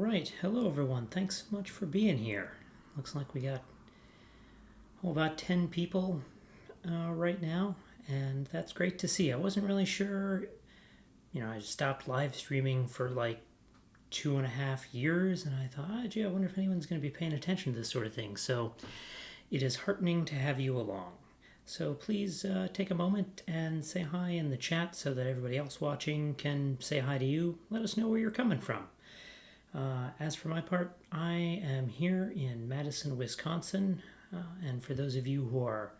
right, hello everyone. Thanks so much for being here. Looks like we got about 10 people right now, and that's great to see. I wasn't really sure, I stopped live streaming for like 2.5 years, and I thought, gee, I wonder if anyone's going to be paying attention to this sort of thing. So it is heartening to have you along. So please take a moment and say hi in the chat so that everybody else watching can say hi to you. Let us know where you're coming from. As for my part, I am here in Madison, Wisconsin, and for those of you who are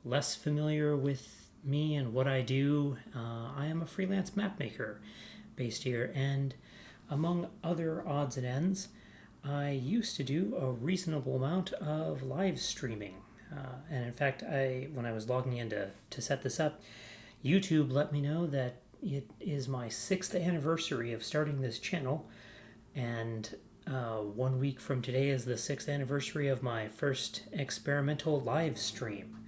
less familiar with me and what I do, I am a freelance map maker based here, and among other odds and ends, I used to do a reasonable amount of live streaming. And in fact, when I was logging in to set this up, YouTube let me know that it is my 6th anniversary of starting this channel, and 1 week from today is the 6th anniversary of my first experimental live stream.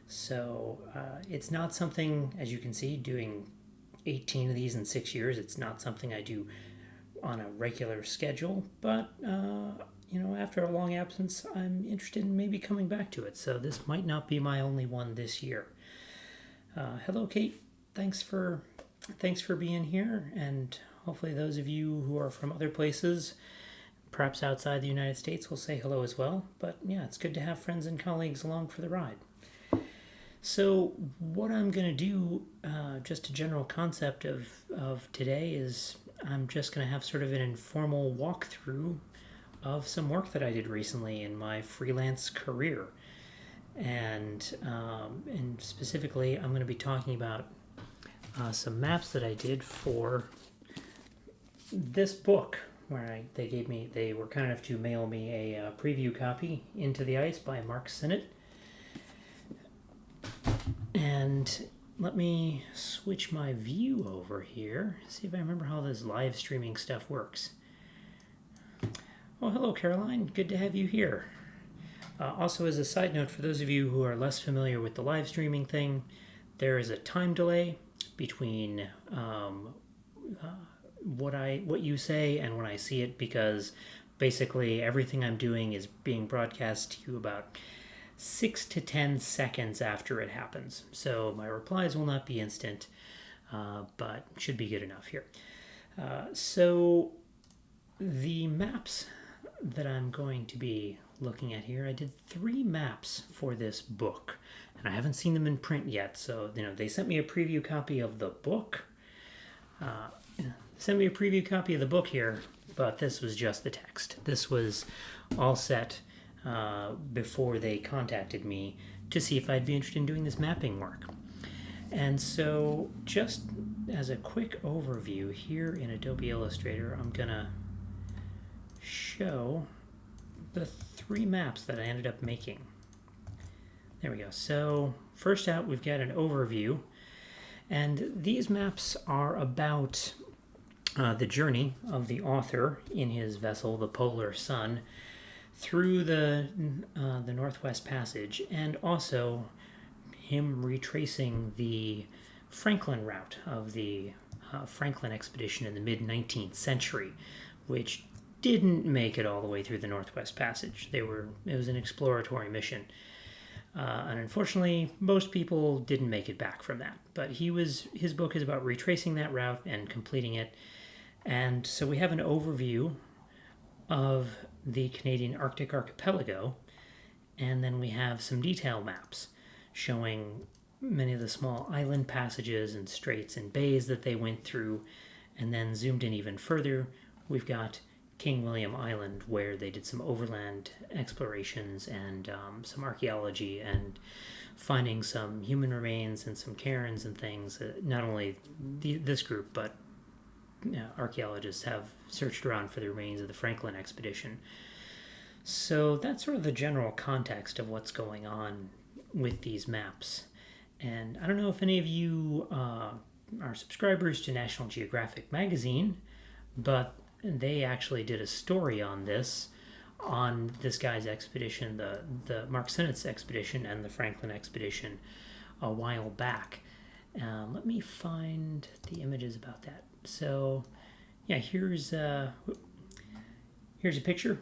So it's not something, as you can see, doing 18 of these in 6 years, it's not something I do on a regular schedule, but after a long absence, I'm interested in maybe coming back to it. So this might not be my only one this year. Hello, Kate. Thanks for being here, and hopefully those of you who are from other places, perhaps outside the United States, will say hello as well. But yeah, it's good to have friends and colleagues along for the ride. So what I'm going to do, just a general concept of today, is I'm just going to have sort of an informal walkthrough of some work that I did recently in my freelance career. And specifically, I'm going to be talking about some maps that I did for this book, where they were kind enough to mail me a preview copy, Into the Ice by Mark Sinnott. And let me switch my view over here, see if I remember how this live streaming stuff works. Oh, hello, Caroline. Good to have you here. Also, as a side note, for those of you who are less familiar with the live streaming thing, there is a time delay between what you say and when I see it, because basically everything I'm doing is being broadcast to you about 6 to 10 seconds after it happens. So my replies will not be instant, but should be good enough here. So the maps that I'm going to be looking at here, I did 3 maps for this book, and I haven't seen them in print yet. So they sent me a preview copy of the book. Here, but this was just the text. This was all set before they contacted me to see if I'd be interested in doing this mapping work. And so just as a quick overview here in Adobe Illustrator, I'm gonna show the 3 maps that I ended up making. There we go. So first out, we've got an overview, and these maps are about the journey of the author in his vessel, the Polar Sun, through the Northwest Passage, and also him retracing the Franklin route of the Franklin expedition in the mid-19th century, which didn't make it all the way through the Northwest Passage. It was an exploratory mission. And unfortunately, most people didn't make it back from that. But his book is about retracing that route and completing it. And so we have an overview of the Canadian Arctic archipelago, and then we have some detail maps showing many of the small island passages and straits and bays that they went through. And then zoomed in even further, we've got King William Island, where they did some overland explorations and some archaeology and finding some human remains and some cairns and things. Not only this group, but archaeologists have searched around for the remains of the Franklin expedition. So that's sort of the general context of what's going on with these maps. And I don't know if any of you are subscribers to National Geographic magazine, but they actually did a story on this guy's expedition, the Mark Sinnott's expedition and the Franklin expedition, a while back. Let me find the images about that. So yeah, here's Here's a picture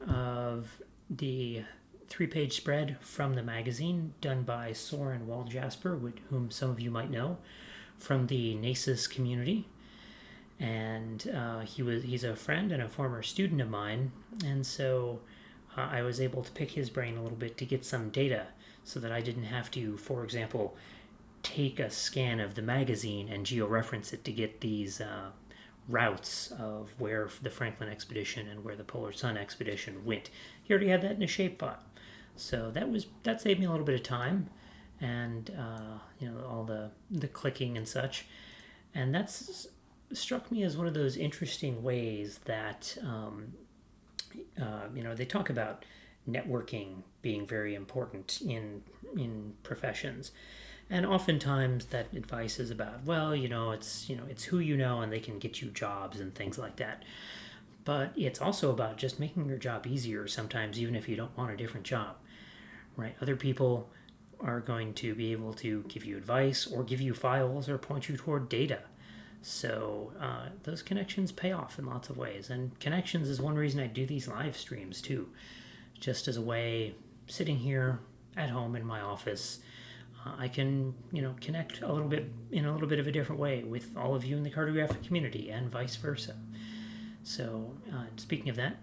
of the 3-page spread from the magazine done by Soren Waldjasper, whom some of you might know from the NACIS community. And he's a friend and a former student of mine, and so I was able to pick his brain a little bit to get some data so that I didn't have to, for example, take a scan of the magazine and georeference it to get these routes of where the Franklin expedition and where the Polar Sun expedition went. He already had that in a shapefile, so that saved me a little bit of time, and all the clicking and such, and that's struck me as one of those interesting ways that they talk about networking being very important in professions. And oftentimes that advice is about, it's who you know and they can get you jobs and things like that. But it's also about just making your job easier sometimes, even if you don't want a different job, right? Other people are going to be able to give you advice or give you files or point you toward data. So those connections pay off in lots of ways. And connections is one reason I do these live streams too. Just as a way, sitting here at home in my office, I can, connect a little bit in a little bit of a different way with all of you in the cartographic community and vice versa. So speaking of that,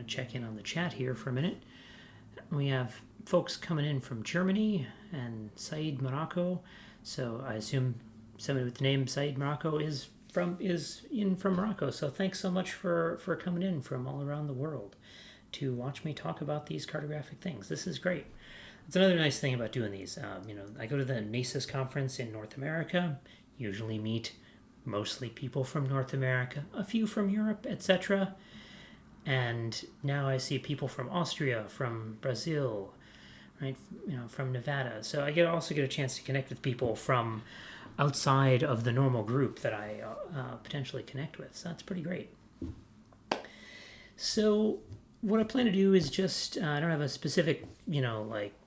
check in on the chat here for a minute. We have folks coming in from Germany and Said Morocco. So I assume somebody with the name Said Morocco is from Morocco. So thanks so much for coming in from all around the world to watch me talk about these cartographic things. This is great. It's another nice thing about doing these. I go to the NACIS conference in North America, usually meet mostly people from North America, a few from Europe, etc. And now I see people from Austria, from Brazil, right? From Nevada. So I also get a chance to connect with people from outside of the normal group that I potentially connect with. So that's pretty great. So what I plan to do is just, I don't have a specific,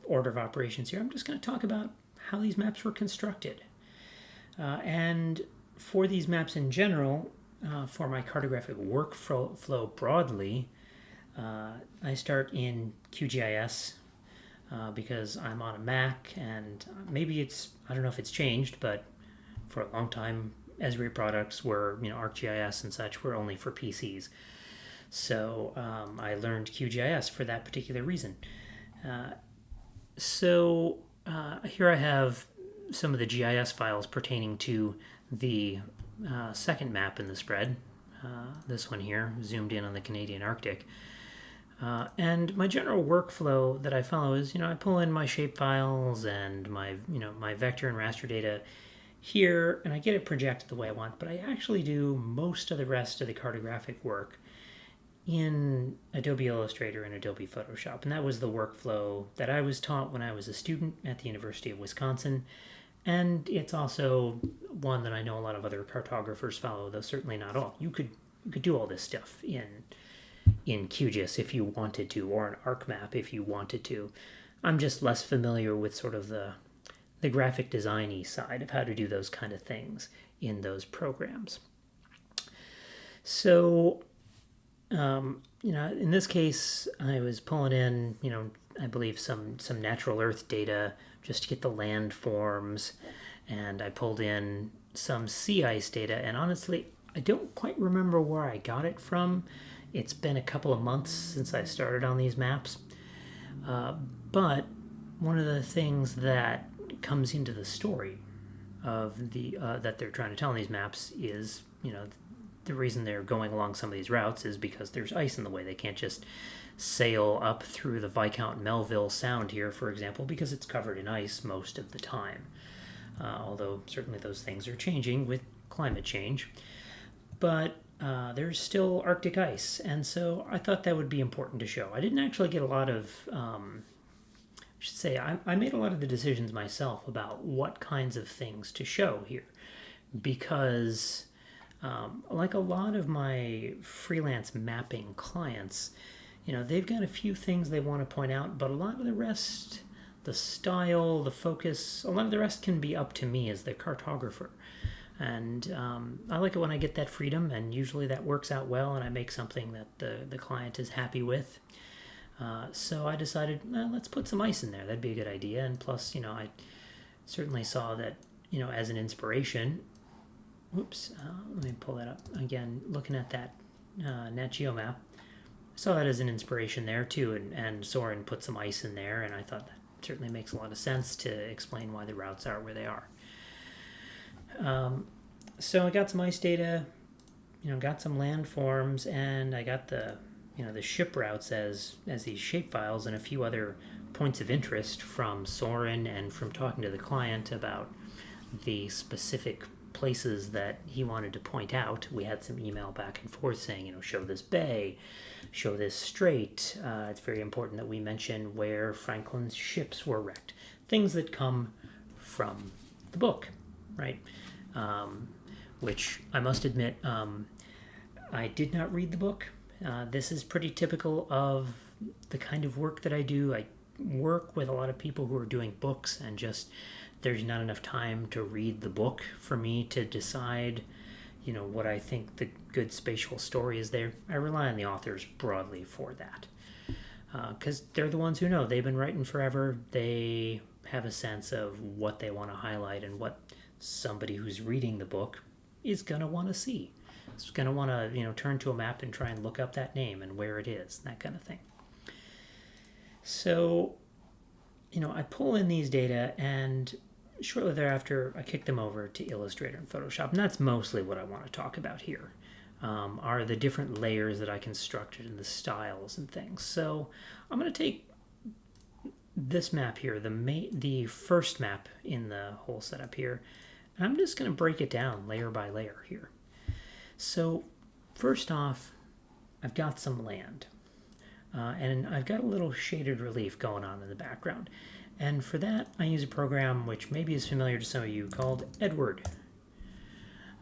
order of operations here. I'm just going to talk about how these maps were constructed. And for these maps in general, for my cartographic workflow broadly, I start in QGIS because I'm on a Mac, and maybe I don't know if it's changed, but for a long time, Esri products were, ArcGIS and such were only for PCs. So I learned QGIS for that particular reason. So here I have some of the GIS files pertaining to the second map in the spread. This one here, zoomed in on the Canadian Arctic. And my general workflow that I follow is, I pull in my shape files and my vector and raster data here, and I get it projected the way I want, but I actually do most of the rest of the cartographic work in Adobe Illustrator and Adobe Photoshop. And that was the workflow that I was taught when I was a student at the University of Wisconsin. And it's also one that I know a lot of other cartographers follow, though certainly not all. You could do all this stuff in QGIS if you wanted to, or an ArcMap if you wanted to. I'm just less familiar with sort of the graphic design-y side of how to do those kind of things in those programs. So in this case, I was pulling in, I believe some natural earth data just to get the landforms, and I pulled in some sea ice data, and honestly, I don't quite remember where I got it from. It's been a couple of months since I started on these maps, but one of the things that comes into the story of the that they're trying to tell in these maps is, the reason they're going along some of these routes is because there's ice in the way. They can't just sail up through the Viscount Melville Sound here, for example, because it's covered in ice most of the time. Although certainly those things are changing with climate change. But there's still Arctic ice, and so I thought that would be important to show. I didn't actually get a lot of, I made a lot of the decisions myself about what kinds of things to show here, because like a lot of my freelance mapping clients, they've got a few things they want to point out, but a lot of the rest, the style, the focus, a lot of the rest can be up to me as the cartographer. And I like it when I get that freedom, and usually that works out well, and I make something that the client is happy with. So I decided, let's put some ice in there. That'd be a good idea. And plus, I certainly saw that, as an inspiration. Whoops, let me pull that up again. Looking at that Nat Geo map, I saw that as an inspiration there too, and Soren put some ice in there, and I thought that certainly makes a lot of sense to explain why the routes are where they are. So I got some ice data, got some landforms, and I got the ship routes as these shapefiles and a few other points of interest from Soren and from talking to the client about the specific places that he wanted to point out. We had some email back and forth saying, show this bay, show this strait. It's very important that we mention where Franklin's ships were wrecked. Things that come from the book, right? Which I must admit, I did not read the book. This is pretty typical of the kind of work that I do. I work with a lot of people who are doing books, and just there's not enough time to read the book for me to decide, what I think the good spatial story is there. I rely on the authors broadly for that, because they're the ones who know. They've been writing forever. They have a sense of what they want to highlight and what somebody who's reading the book is going to want to see. It's going to want to, turn to a map and try and look up that name and where it is, that kind of thing. So, I pull in these data, and shortly thereafter, I kick them over to Illustrator and Photoshop. And that's mostly what I want to talk about here, are the different layers that I constructed and the styles and things. So I'm going to take this map here, the first map in the whole setup here, and I'm just going to break it down layer by layer here. So first off, I've got some land, and I've got a little shaded relief going on in the background. And for that, I use a program which maybe is familiar to some of you called Edward.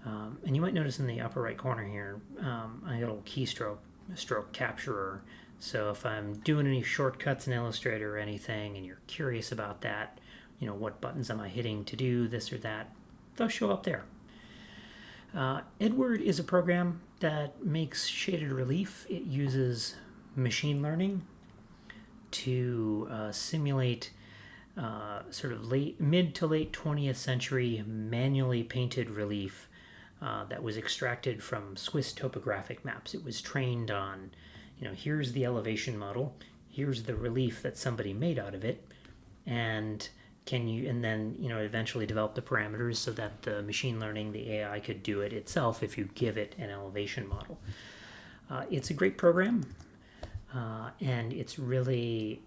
And you might notice in the upper right corner here, I got a little keystroke, stroke capturer. So if I'm doing any shortcuts in Illustrator or anything, and you're curious about that, what buttons am I hitting to do this or that, they'll show up there. Edward is a program that makes shaded relief. It uses machine learning to simulate sort of mid to late 20th century manually painted relief that was extracted from Swiss topographic maps. It was trained on, here's the elevation model, here's the relief that somebody made out of it, and then eventually develop the parameters so that the machine learning, the AI, could do it itself if you give it an elevation model. It's a great program, and it's really,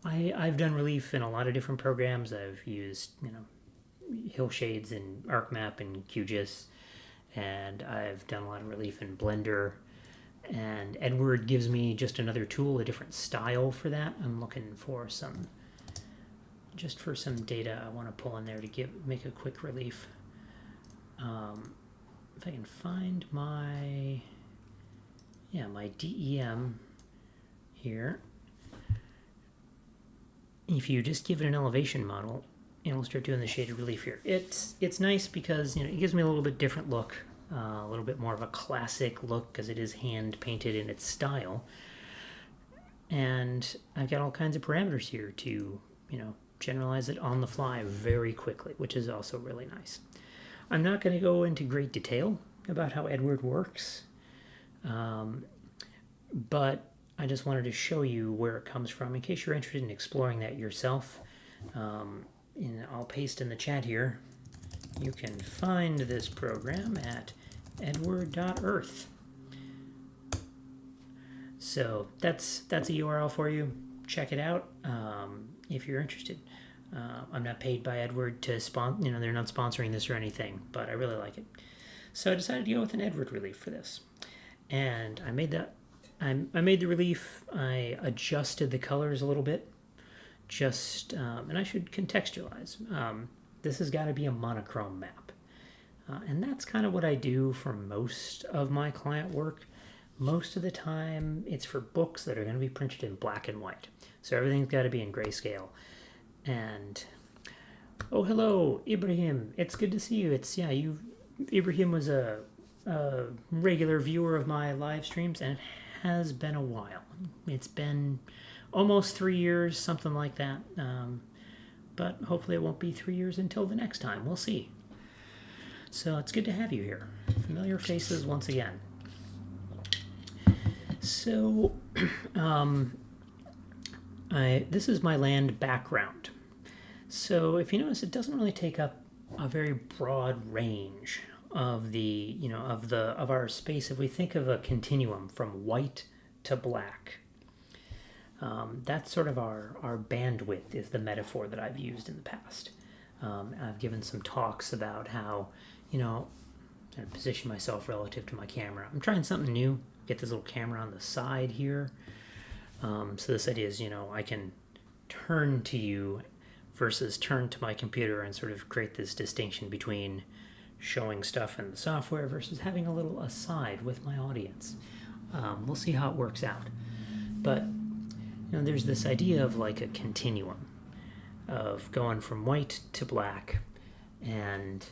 I've done relief in a lot of different programs. I've used, hill shades in ArcMap and QGIS, and I've done a lot of relief in Blender. And Edward gives me just another tool, a different style for that. I'm looking for some data I want to pull in there to make a quick relief. If I can find my DEM here. If you just give it an elevation model, it'll start doing the shaded relief here. It's nice because it gives me a little bit different look, a little bit more of a classic look because it is hand painted in its style. And I've got all kinds of parameters here to generalize it on the fly very quickly, which is also really nice. I'm not going to go into great detail about how Edward works, but I just wanted to show you where it comes from in case you're interested in exploring that yourself. I'll paste in the chat here. You can find this program at edward.earth. So that's a URL for you. Check it out if you're interested. I'm not paid by Edward to they're not sponsoring this or anything, but I really like it. So I decided to go with an Edward relief for this. And I made I made the relief. I adjusted the colors a little bit. And I should contextualize. This has got to be a monochrome map. And that's kind of what I do for most of my client work. Most of the time, it's for books that are going to be printed in black and white. So everything's got to be in grayscale. And, oh, hello, Ibrahim. It's good to see you. Ibrahim was a regular viewer of my live streams, and it has been a while. It's been almost 3 years, something like that. But hopefully it won't be 3 years until the next time. We'll see. So it's good to have you here. Familiar faces once again. So, this is my land background. So if you notice, it doesn't really take up a very broad range of the, of our space. If we think of a continuum from white to black, that's sort of our bandwidth is the metaphor that I've used in the past. I've given some talks about how, I position myself relative to my camera. I'm trying something new. Get this little camera on the side here. So this idea is, I can turn to you versus turn to my computer and sort of create this distinction between showing stuff in the software versus having a little aside with my audience. We'll see how it works out. But, there's this idea of like a continuum of going from white to black, and,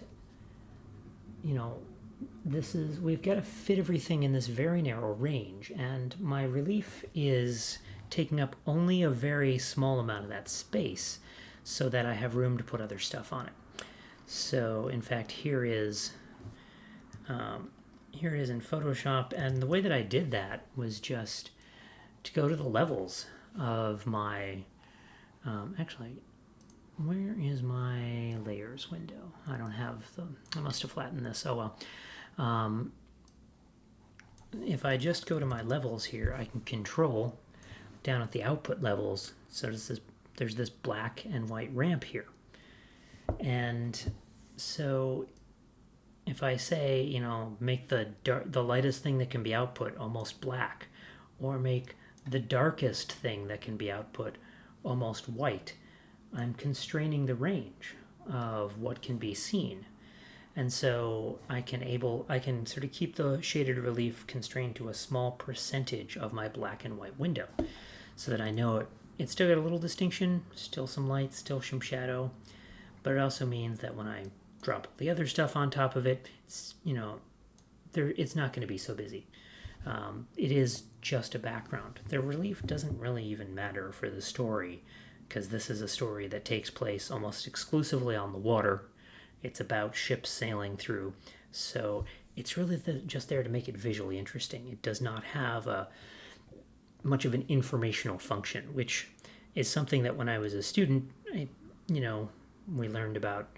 we've got to fit everything in this very narrow range, and my relief is taking up only a very small amount of that space so that I have room to put other stuff on it. So in fact, here it is in Photoshop, and the way that I did that was just to go to the levels of my, actually, where is my layers window? I don't have I must have flattened this, oh well. If I just go to my levels here, I can control down at the output levels, so there's this black and white ramp here. And so if I say, make the lightest thing that can be output almost black, or make the darkest thing that can be output almost white, I'm constraining the range of what can be seen. And so I can sort of keep the shaded relief constrained to a small percentage of my black and white window, so that I know it's still got a little distinction, still some light, still some shadow, but it also means that when I drop the other stuff on top of it, it's not going to be so busy. It is just a background. The relief doesn't really even matter for the story, because this is a story that takes place almost exclusively on the water. It's about ships sailing through, so it's really just there to make it visually interesting. It does not have much of an informational function, which is something that when I was a student, we learned about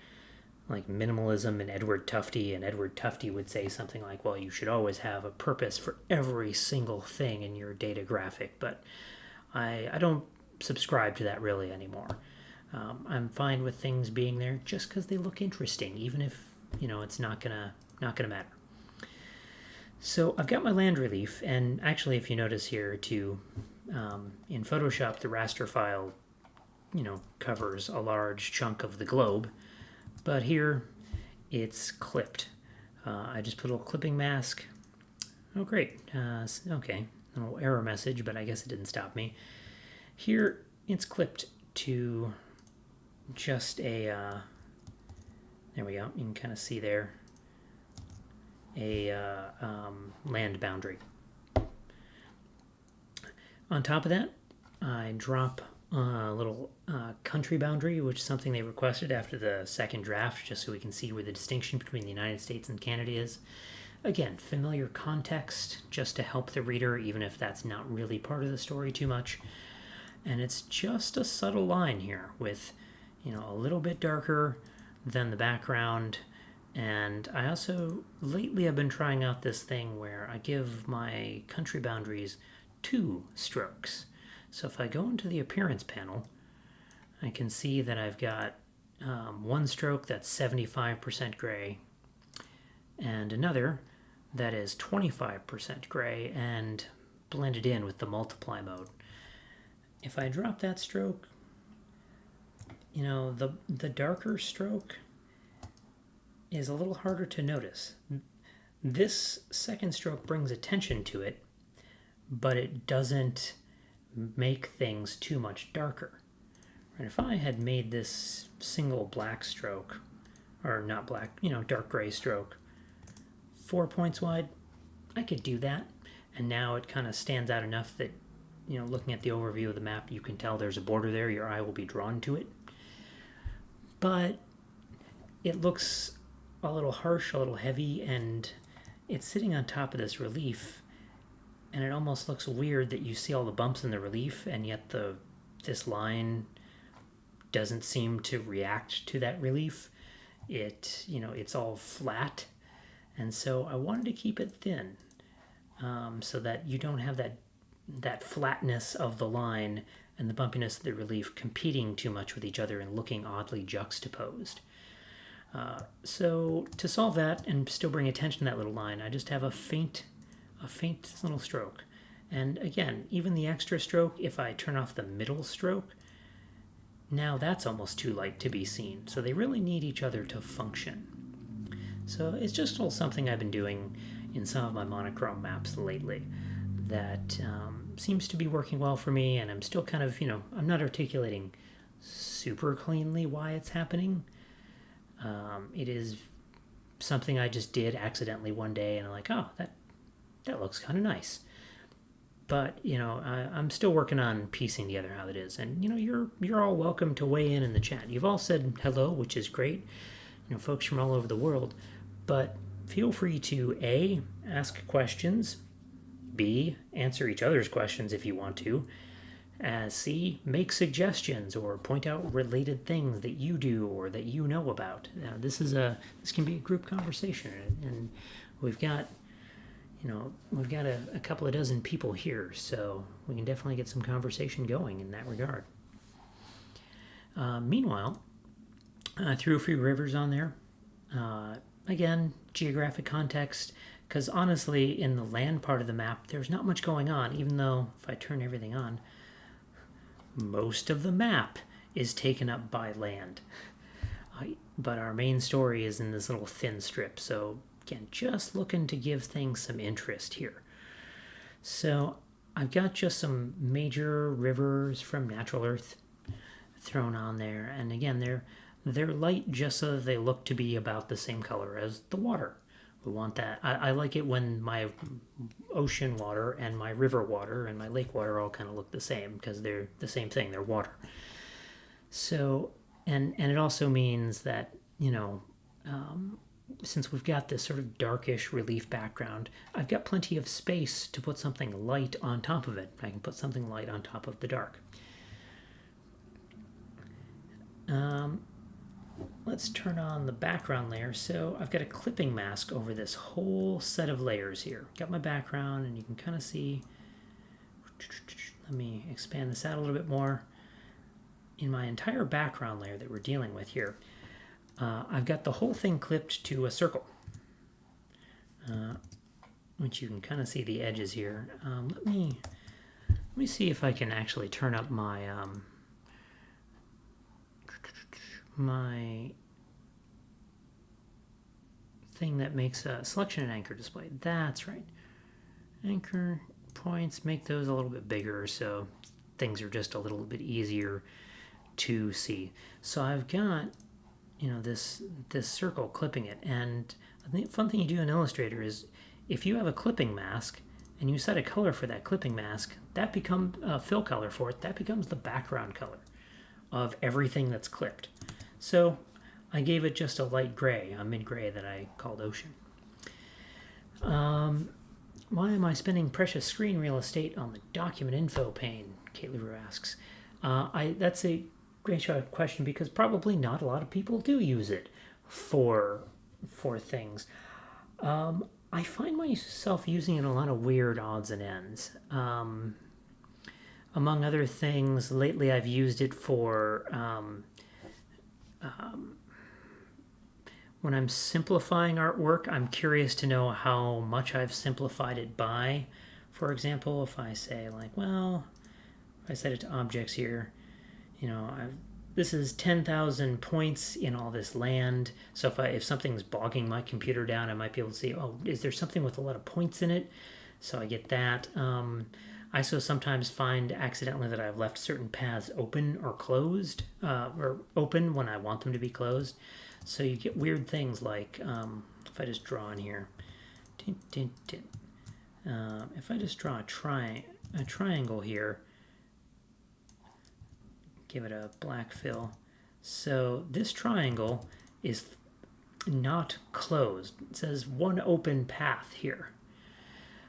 like minimalism and Edward Tufte, and Edward Tufte would say something like, well, you should always have a purpose for every single thing in your data graphic, but I don't subscribe to that really anymore. I'm fine with things being there just because they look interesting, even if, it's not gonna matter. So I've got my land relief, and actually if you notice here too, in Photoshop the raster file, covers a large chunk of the globe, but here it's clipped. I just put a little clipping mask. Oh great, okay, a little error message, but I guess it didn't stop me. Here it's clipped to just a, there we go, you can kind of see there, a land boundary. On top of that, I drop a little country boundary, which is something they requested after the second draft, just so we can see where the distinction between the United States and Canada is. Again, familiar context, just to help the reader, even if that's not really part of the story too much. And it's just a subtle line here with, a little bit darker than the background. And I also, lately I've been trying out this thing where I give my country boundaries 2 strokes. So if I go into the appearance panel, I can see that I've got one stroke that's 75% gray, and another that is 25% gray and blended in with the multiply mode. If I drop that stroke, the darker stroke is a little harder to notice. This second stroke brings attention to it, but it doesn't make things too much darker. And if I had made this single black stroke, or not black, dark gray stroke, 4 points wide, I could do that. And now it kind of stands out enough that, looking at the overview of the map, you can tell there's a border there. Your eye will be drawn to it. But it looks a little harsh, a little heavy, and it's sitting on top of this relief. And it almost looks weird that you see all the bumps in the relief, and yet this line doesn't seem to react to that relief. It's all flat. And so I wanted to keep it thin, so that you don't have that flatness of the line and the bumpiness of the relief competing too much with each other and looking oddly juxtaposed. So to solve that and still bring attention to that little line, I just have a faint little stroke. And again, even the extra stroke, if I turn off the middle stroke, now that's almost too light to be seen. So they really need each other to function. So it's just a little something I've been doing in some of my monochrome maps lately that seems to be working well for me, and I'm still kind of, I'm not articulating super cleanly why it's happening. It is something I just did accidentally one day, and I'm like, oh, that looks kind of nice. But, I'm still working on piecing together how that is. And, you're all welcome to weigh in the chat. You've all said hello, which is great. Folks from all over the world. But feel free to A, ask questions, B, answer each other's questions if you want to, C, make suggestions or point out related things that you do or that you know about. This can be a group conversation, and we've got a couple of dozen people here, so we can definitely get some conversation going in that regard. Meanwhile, I threw a few rivers on there. Again, geographic context, because honestly, in the land part of the map, there's not much going on, even though if I turn everything on, most of the map is taken up by land. But our main story is in this little thin strip, so again, just looking to give things some interest here. So I've got just some major rivers from Natural Earth thrown on there, and again, they're light just so that they look to be about the same color as the water. We want that. I like it when my ocean water and my river water and my lake water all kind of look the same, because they're the same thing. They're water. So, and it also means that, since we've got this sort of darkish relief background, I've got plenty of space to put something light on top of it. I can put something light on top of the dark. Let's turn on the background layer. So I've got a clipping mask over this whole set of layers here. Got my background, and you can kind of see. Let me expand this out a little bit more. In my entire background layer that we're dealing with here, I've got the whole thing clipped to a circle, which you can kind of see the edges here. Let me see if I can actually turn up my my thing that makes a selection and anchor display. That's right. Anchor points, make those a little bit bigger so things are just a little bit easier to see. So I've got, this circle clipping it, and the fun thing you do in Illustrator is if you have a clipping mask and you set a color for that clipping mask, that becomes a fill color for it. That becomes the background color of everything that's clipped. So I gave it just a light gray, a mid-gray that I called ocean. Why am I spending precious screen real estate on the document info pane? Kate Lever asks. That's a great question, because probably not a lot of people do use it for things. I find myself using it in a lot of weird odds and ends. Among other things, lately I've used it for when I'm simplifying artwork. I'm curious to know how much I've simplified it by. For example, if I say if I set it to objects here, this is 10,000 points in all this land. So if something's bogging my computer down, I might be able to see, is there something with a lot of points in it? So I get that. I sometimes find accidentally that I've left certain paths open or closed, or open when I want them to be closed. So you get weird things like, if I just draw in here, If I just draw a triangle here, give it a black fill. So this triangle is not closed. It says one open path here.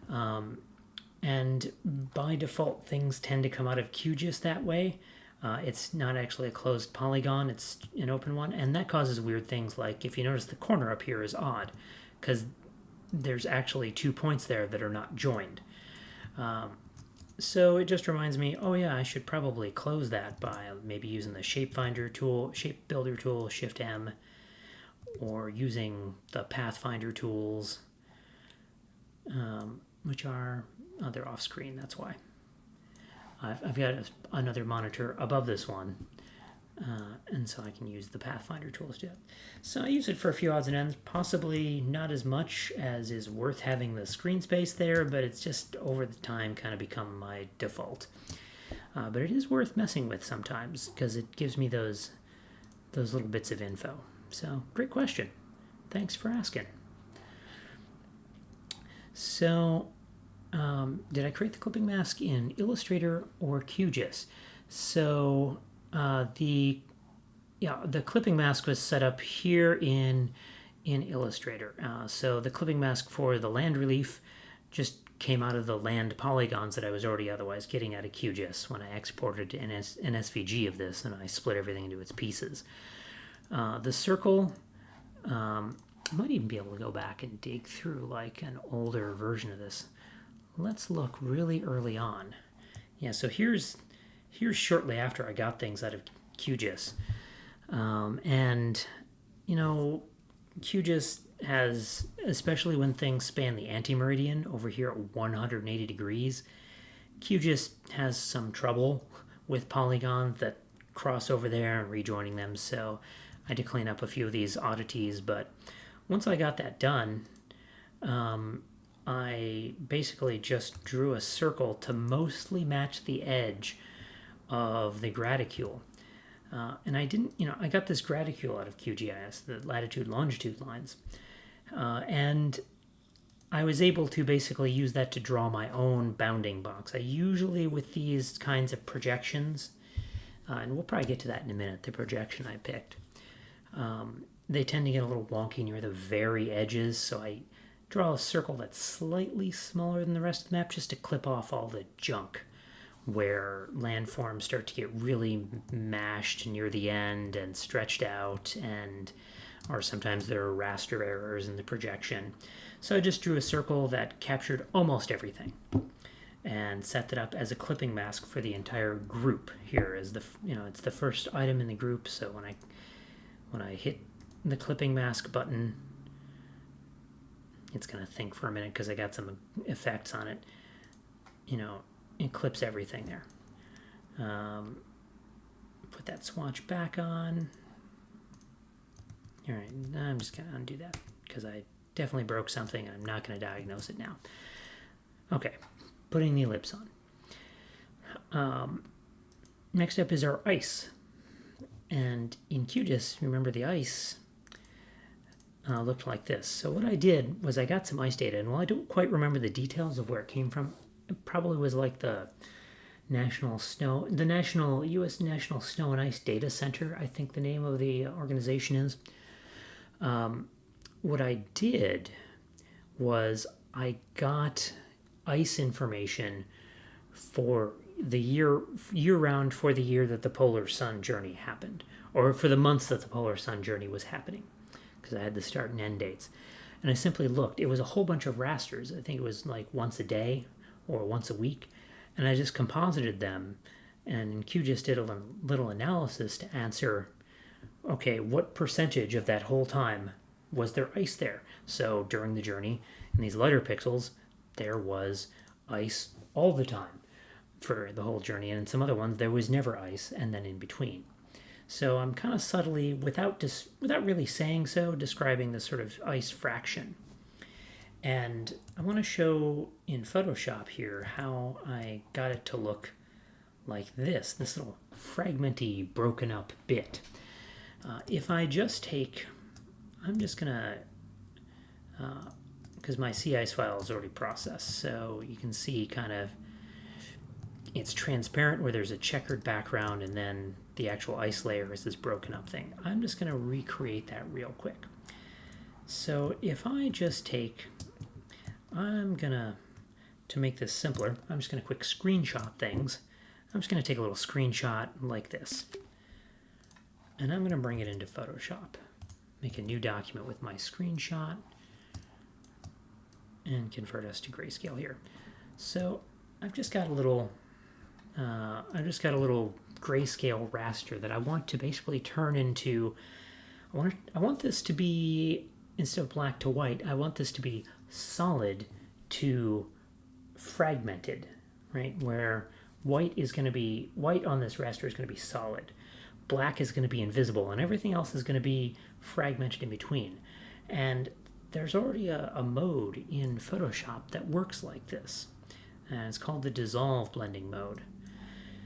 And by default, things tend to come out of QGIS that way. It's not actually a closed polygon, it's an open one. And that causes weird things like, if you notice, the corner up here is odd because there's actually 2 points there that are not joined. So it just reminds me, oh yeah, I should probably close that by maybe using the shape builder tool, Shift M, or using the Pathfinder tools, which are, they're off screen, that's why. I've got another monitor above this one, and so I can use the Pathfinder tools to do it. So I use it for a few odds and ends, possibly not as much as is worth having the screen space there, but it's just over the time kind of become my default. But it is worth messing with sometimes because it gives me those little bits of info. So great question. Thanks for asking. So did I create the clipping mask in Illustrator or QGIS? So the clipping mask was set up here in Illustrator. So the clipping mask for the land relief just came out of the land polygons that I was already otherwise getting out of QGIS when I exported an SVG of this and I split everything into its pieces. The circle, I might even be able to go back and dig through like an older version of this. Let's look really early on. Yeah, so here's shortly after I got things out of QGIS. And, you know, QGIS has, especially when things span the anti-meridian over here at 180 degrees, QGIS has some trouble with polygons that cross over there and rejoining them, so I had to clean up a few of these oddities. But once I got that done, I basically just drew a circle to mostly match the edge of the graticule. And I didn't, I got this graticule out of QGIS, the latitude longitude lines. And I was able to basically use that to draw my own bounding box. I usually, with these kinds of projections, and we'll probably get to that in a minute, the projection I picked, they tend to get a little wonky near the very edges, so I draw a circle that's slightly smaller than the rest of the map just to clip off all the junk where landforms start to get really mashed near the end and stretched out, or sometimes there are raster errors in the projection. So I just drew a circle that captured almost everything and set that up as a clipping mask for the entire group. Here is it's the first item in the group, so when I hit the clipping mask button, it's going to think for a minute because I got some effects on it. It clips everything there. Put that swatch back on. All right, I'm just going to undo that because I definitely broke something. I'm not going to diagnose it now. Okay, putting the ellipse on. Next up is our ice. And in QGIS, remember the ice looked like this. So what I did was I got some ice data, and while I don't quite remember the details of where it came from, it probably was like the U.S. National Snow and Ice Data Center, I think the name of the organization is. What I did was I got ice information for the year-round for the year that the polar sun journey happened, or for the months that the polar sun journey was happening, because I had the start and end dates. And I simply looked. It was a whole bunch of rasters. I think it was like once a day or once a week. And I just composited them. And QGIS did a little analysis to answer, okay, what percentage of that whole time was there ice there? So during the journey, in these lighter pixels, there was ice all the time for the whole journey. And in some other ones, there was never ice, and then in between. So I'm kind of subtly, without really saying so, describing this sort of ice fraction. And I want to show in Photoshop here how I got it to look like this little fragmenty, broken up bit. If I just take, I'm just going to because my C-ice file is already processed. So you can see kind of it's transparent where there's a checkered background and then the actual ice layer is this broken up thing. I'm just going to recreate that real quick. So if I just take, to make this simpler, I'm just going to quick screenshot things. I'm just going to take a little screenshot like this. And I'm going to bring it into Photoshop. Make a new document with my screenshot and convert us to grayscale here. So I've just got a little grayscale raster that I want to basically turn into. I want this to be, instead of black to white, I want this to be solid to fragmented, right? Where white on this raster is going to be solid, black is going to be invisible, and everything else is going to be fragmented in between. And there's already a mode in Photoshop that works like this, and it's called the dissolve blending mode.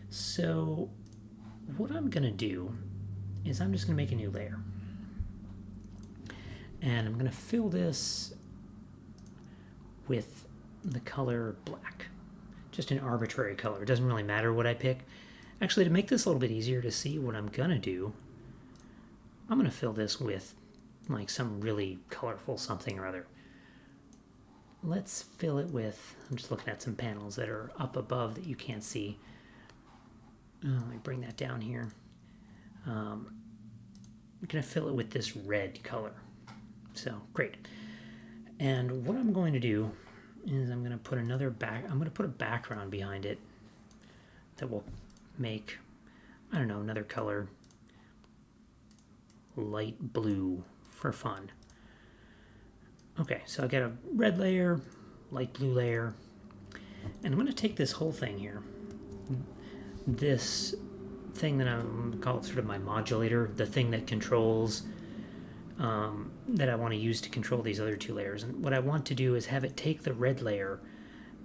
So what I'm going to do is I'm just going to make a new layer. And I'm going to fill this with the color black. Just an arbitrary color. It doesn't really matter what I pick. Actually, to make this a little bit easier to see what I'm going to do, I'm going to fill this with like some really colorful something or other. Let's fill it with, I'm just looking at some panels that are up above that you can't see. Let me bring that down here. I'm going to fill it with this red color. So, great. And what I'm going to do is I'm going to put a background behind it that will make, I don't know, another color, light blue for fun. Okay, so I've got a red layer, light blue layer, and I'm going to take this whole thing here, this thing that I'm going to call it sort of my modulator, the thing that controls, that I want to use to control these other two layers. And what I want to do is have it take the red layer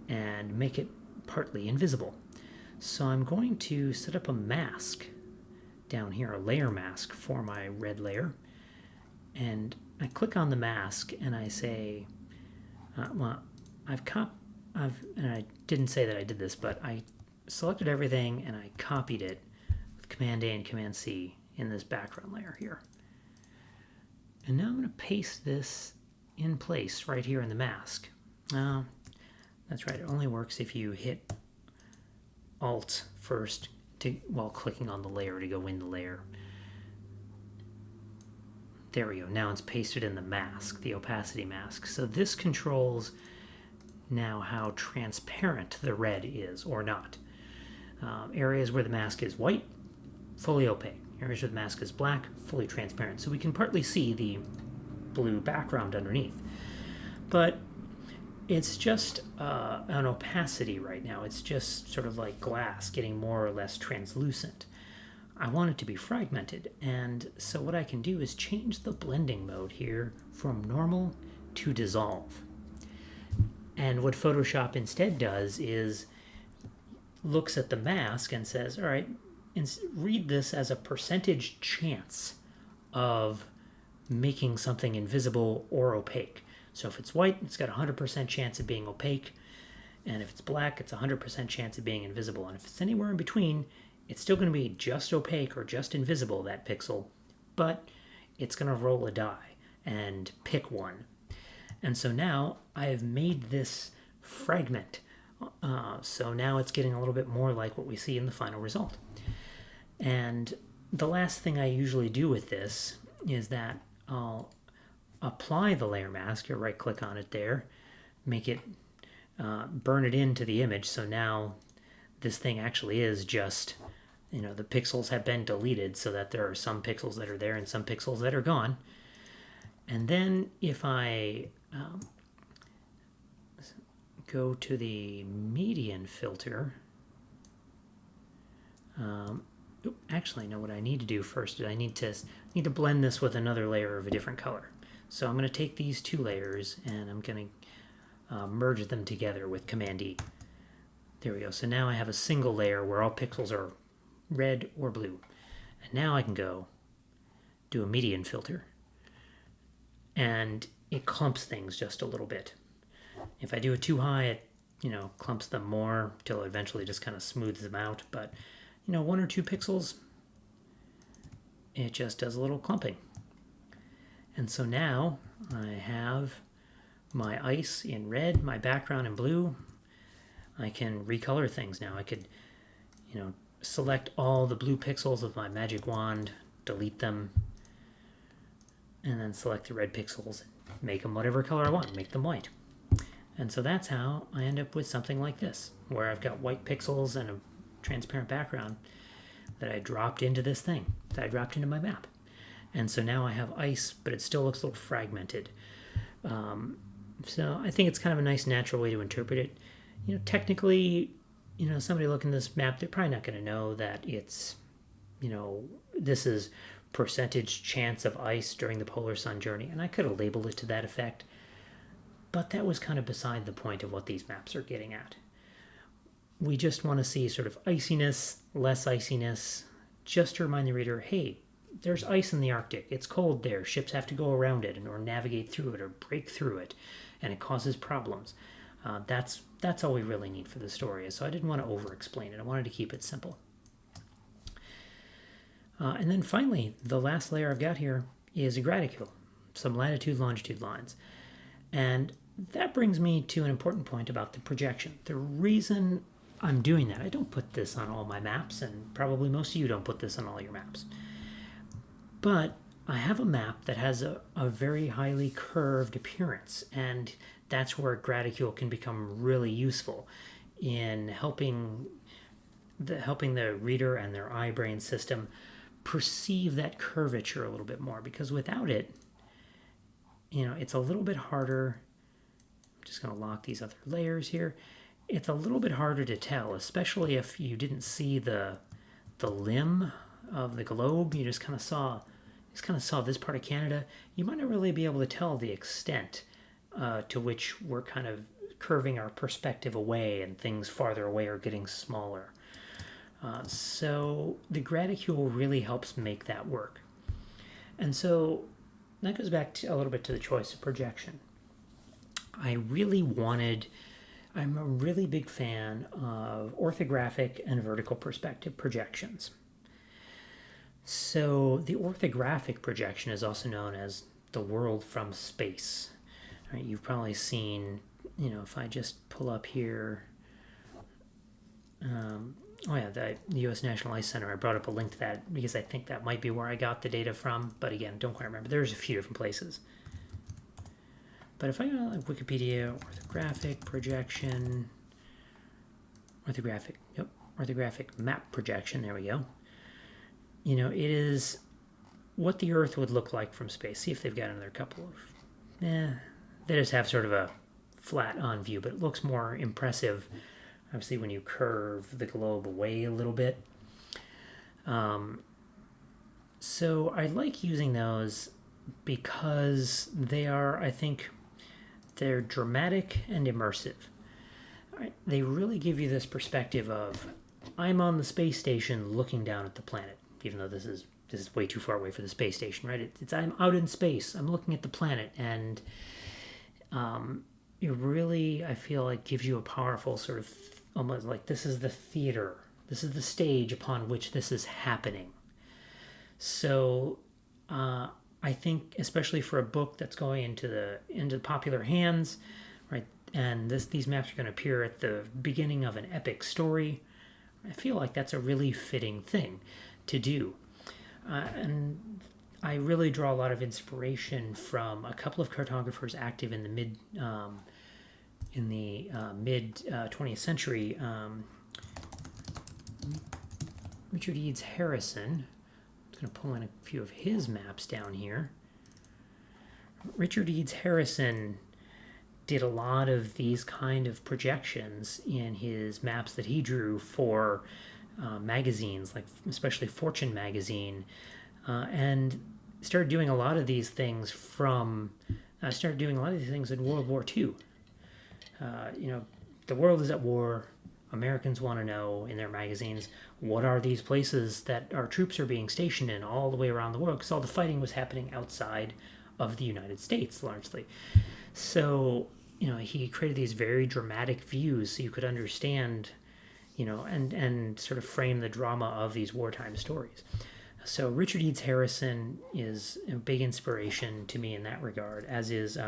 and make it partly invisible. So I'm going to set up a mask down here, a layer mask for my red layer. And I click on the mask and I say, and I didn't say that I did this, but I selected everything and I copied it with Command A and Command C in this background layer here. And now I'm going to paste this in place right here in the mask. That's right, it only works if you hit Alt first while clicking on the layer to go in the layer. There we go, now it's pasted in the mask, the opacity mask. So this controls now how transparent the red is or not. Areas where the mask is white, fully opaque. Areas where the mask is black, fully transparent. So we can partly see the blue background underneath. But it's just an opacity right now. It's just sort of like glass getting more or less translucent. I want it to be fragmented. And so what I can do is change the blending mode here from normal to dissolve. And what Photoshop instead does is looks at the mask and says, all right, read this as a percentage chance of making something invisible or opaque. So if it's white, it's got a 100% chance of being opaque. And if it's black, it's a 100% chance of being invisible. And if it's anywhere in between, it's still going to be just opaque or just invisible, that pixel. But it's going to roll a die and pick one. And so now I have made this fragment. So now it's getting a little bit more like what we see in the final result. And the last thing I usually do with this is that I'll apply the layer mask, or right click on it there, make it, burn it into the image. So now this thing actually is just, the pixels have been deleted so that there are some pixels that are there and some pixels that are gone. And then if I go to the median filter, actually, no, what I need to do first is I need to blend this with another layer of a different color. So I'm going to take these two layers and I'm going to merge them together with Command E. There we go. So now I have a single layer where all pixels are red or blue. And now I can go do a median filter. And it clumps things just a little bit. If I do it too high, it, clumps them more till it eventually just kind of smooths them out. But, 1 or 2 pixels, it just does a little clumping. And so now I have my ice in red, my background in blue. I can recolor things now. I could, select all the blue pixels of my magic wand, delete them, and then select the red pixels, make them whatever color I want, make them white. And so that's how I end up with something like this, where I've got white pixels and a transparent background that I dropped into this thing, that I dropped into my map. And so now I have ice, but it still looks a little fragmented. So I think it's kind of a nice natural way to interpret it. Technically, somebody looking at this map, they're probably not going to know that it's, this is percentage chance of ice during the polar sun journey. And I could have labeled it to that effect. But that was kind of beside the point of what these maps are getting at. We just want to see sort of iciness, less iciness, just to remind the reader, hey, there's ice in the Arctic. It's cold there. Ships have to go around it or navigate through it or break through it, and it causes problems. That's all we really need for the story. So I didn't want to over-explain it. I wanted to keep it simple. And then finally, the last layer I've got here is a graticule, some latitude, longitude lines. And that brings me to an important point about the projection. The reason I'm doing that, I don't put this on all my maps, and probably most of you don't put this on all your maps. But I have a map that has a very highly curved appearance, and that's where graticule can become really useful in helping the reader and their eye-brain system perceive that curvature a little bit more, because without it, it's a little bit harder. I'm just going to lock these other layers here. It's a little bit harder to tell, especially if you didn't see the limb of the globe. You just kind of saw this part of Canada. You might not really be able to tell the extent to which we're kind of curving our perspective away, and things farther away are getting smaller. So the graticule really helps make that work. And so that goes back a little bit to the choice of projection. I'm a really big fan of orthographic and vertical perspective projections. So the orthographic projection is also known as the world from space. All right, you've probably seen, if I just pull up here, the U.S. National Ice Center. I brought up a link to that because I think that might be where I got the data from. But again, don't quite remember. There's a few different places. But if I go to Wikipedia, orthographic projection, orthographic map projection, there we go. It is what the Earth would look like from space. See if they've got another couple of, they just have sort of a flat on view, but it looks more impressive, obviously, when you curve the globe away a little bit. So I like using those because they are, I think, they're dramatic and immersive. Right? They really give you this perspective of, I'm on the space station looking down at the planet, even though this is way too far away for the space station, right? It's I'm out in space, I'm looking at the planet, and it really, I feel like, gives you a powerful sort of, almost like this is the theater, this is the stage upon which this is happening. So I think, especially for a book that's going into the popular hands, right? And these maps are going to appear at the beginning of an epic story. I feel like that's a really fitting thing to do. And I really draw a lot of inspiration from a couple of cartographers active in the mid 20th century. Richard Eads Harrison. I'm going to pull in a few of his maps down here. Richard Eads Harrison did a lot of these kind of projections in his maps that he drew for magazines, like especially Fortune magazine, and started doing a lot of these things in World War II. The world is at war. Americans want to know in their magazines, what are these places that our troops are being stationed in all the way around the world? Because all the fighting was happening outside of the United States, largely. So, he created these very dramatic views so you could understand, and sort of frame the drama of these wartime stories. So Richard Eads Harrison is a big inspiration to me in that regard, as is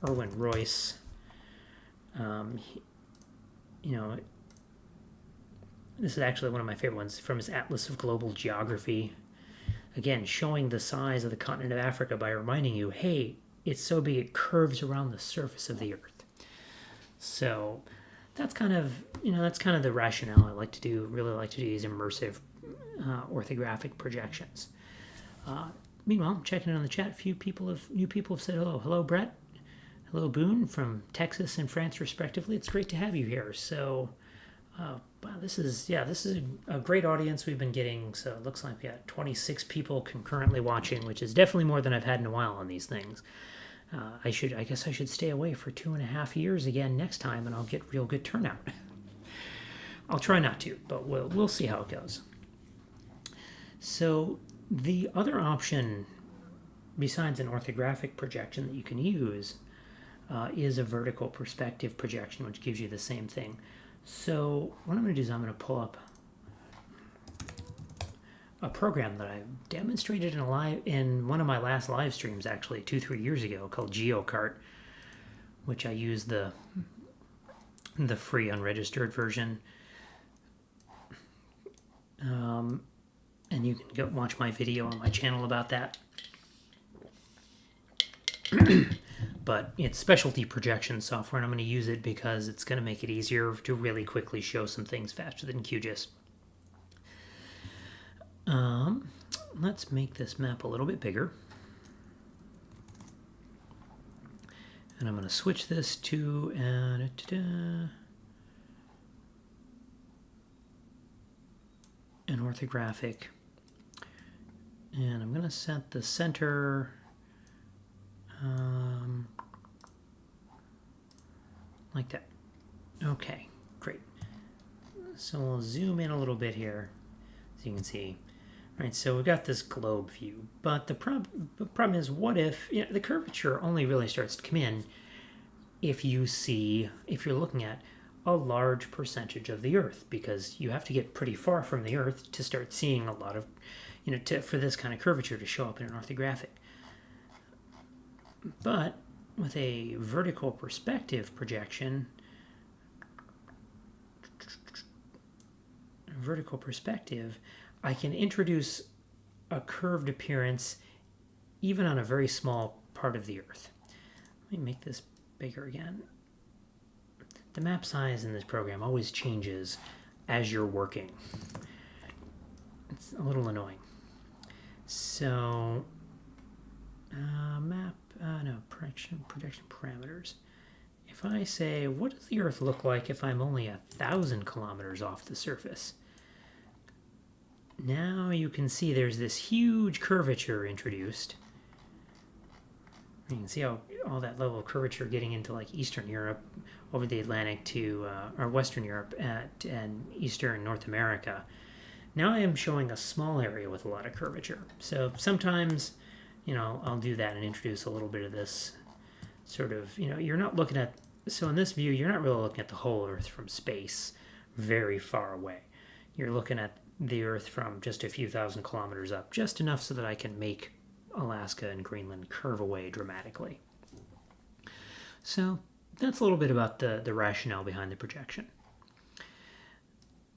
Erwin Royce. This is actually one of my favorite ones from his Atlas of Global Geography. Again, showing the size of the continent of Africa by reminding you, hey, it's so big it curves around the surface of the Earth. So that's kind of the rationale I like to do. Really like to do these immersive orthographic projections. Meanwhile, I'm checking in on the chat. New people have said hello. Hello, Brett. Hello, Boone from Texas and France, respectively. It's great to have you here. So, wow, this is a great audience we've been getting. So it looks like we got 26 people concurrently watching, which is definitely more than I've had in a while on these things. I guess I should stay away for 2.5 years again next time, and I'll get real good turnout. I'll try not to, but we'll see how it goes. So the other option, besides an orthographic projection that you can use, is a vertical perspective projection, which gives you the same thing. So what I'm going to do is I'm going to pull up a program that I demonstrated in one of my last live streams, actually 2-3 years ago, called GeoCart, which I use the free unregistered version. And you can go watch my video on my channel about that. But it's specialty projection software, and I'm going to use it because it's going to make it easier to really quickly show some things faster than QGIS. Let's make this map a little bit bigger. And I'm going to switch this to an orthographic. And I'm going to set the center like that. Okay, great. So we'll zoom in a little bit here so you can see. All right, so we've got this globe view, but the problem is, what if the curvature only really starts to come in if you're looking at a large percentage of the Earth, because you have to get pretty far from the Earth to start seeing a lot of, for this kind of curvature to show up in an orthographic. But with a vertical perspective projection, I can introduce a curved appearance even on a very small part of the Earth. Let me make this bigger again. The map size in this program always changes as you're working. It's a little annoying. So, projection parameters. If I say, what does the Earth look like if I'm only 1,000 kilometers off the surface? Now you can see there's this huge curvature introduced. You can see how all that level of curvature getting into like Eastern Europe over the Atlantic to, or Western Europe and Eastern North America. Now I am showing a small area with a lot of curvature. So sometimes, I'll do that and introduce a little bit of this sort of, you're not looking at, so in this view, you're not really looking at the whole Earth from space very far away. You're looking at the Earth from just a few thousand kilometers up, just enough so that I can make Alaska and Greenland curve away dramatically. So that's a little bit about the rationale behind the projection.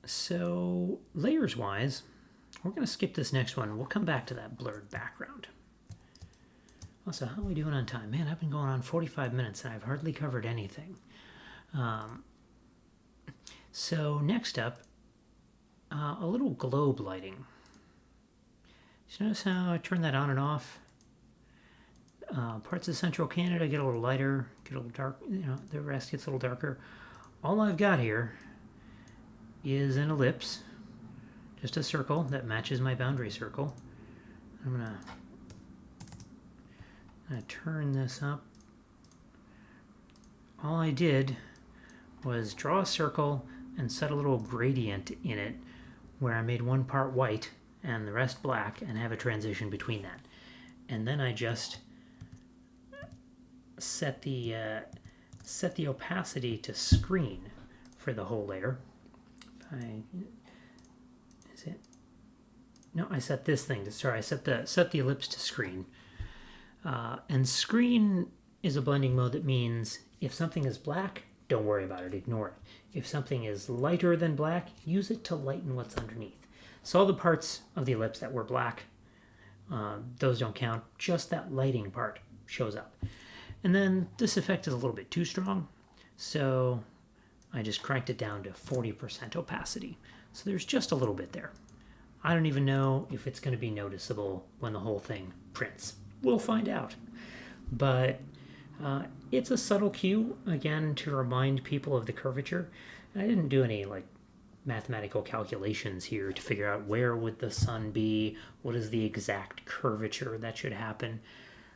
So layers-wise, we're going to skip this next one. We'll come back to that blurred background. Also, how are we doing on time? Man, I've been going on 45 minutes and I've hardly covered anything. So next up, a little globe lighting. Did you notice how I turn that on and off? Parts of central Canada get a little lighter, get a little dark, the rest gets a little darker. All I've got here is an ellipse, just a circle that matches my boundary circle. I'm gonna turn this up. All I did was draw a circle and set a little gradient in it where I made one part white and the rest black and have a transition between that. And then I just set the opacity to screen for the whole layer. Is it? No, I set this thing to. Sorry, I set the ellipse to screen. And screen is a blending mode that means if something is black, don't worry about it, ignore it. If something is lighter than black, use it to lighten what's underneath. So all the parts of the ellipse that were black, those don't count. Just that lighting part shows up. And then this effect is a little bit too strong, so I just cranked it down to 40% opacity. So there's just a little bit there. I don't even know if it's going to be noticeable when the whole thing prints. We'll find out. But it's a subtle cue, again, to remind people of the curvature. And I didn't do any mathematical calculations here to figure out where would the sun be, what is the exact curvature that should happen.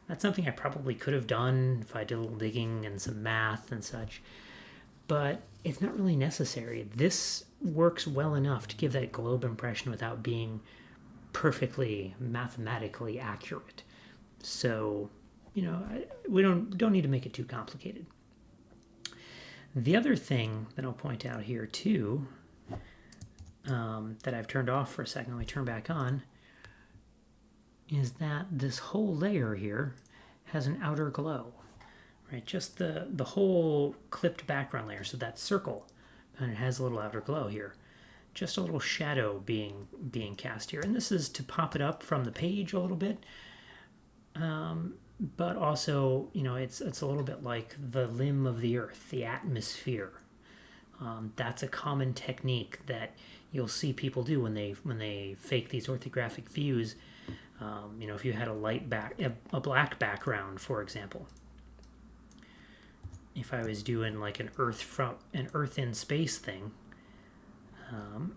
That's something I probably could have done if I did a little digging and some math and such. But it's not really necessary. This works well enough to give that globe impression without being perfectly mathematically accurate. So, we don't need to make it too complicated. The other thing that I'll point out here too, that I've turned off for a second, let me turn back on, is that this whole layer here has an outer glow, right? Just the whole clipped background layer, so that circle, and it has a little outer glow here. Just a little shadow being cast here. And this is to pop it up from the page a little bit. But also, it's a little bit like the limb of the earth, the atmosphere. That's a common technique that you'll see people do when they fake these orthographic views. If you had a black background, for example. If I was doing like an Earth in space thing, I'm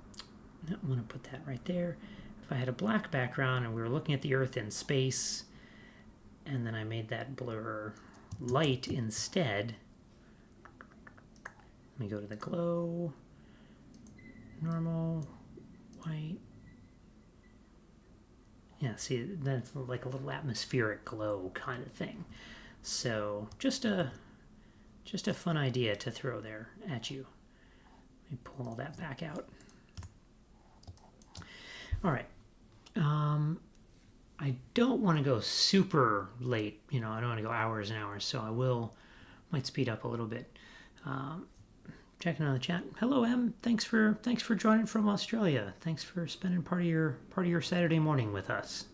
going to put that right there. If I had a black background and we were looking at the Earth in space, and then I made that blur light instead. Let me go to the glow, normal, white. Yeah, see, that's like a little atmospheric glow kind of thing. So just a fun idea to throw there at you. Let me pull all that back out. All right. I don't want to go super late. I don't want to go hours and hours, so might speed up a little bit. Checking on the chat. Hello, Em. Thanks for joining from Australia. Thanks for spending part of your Saturday morning with us.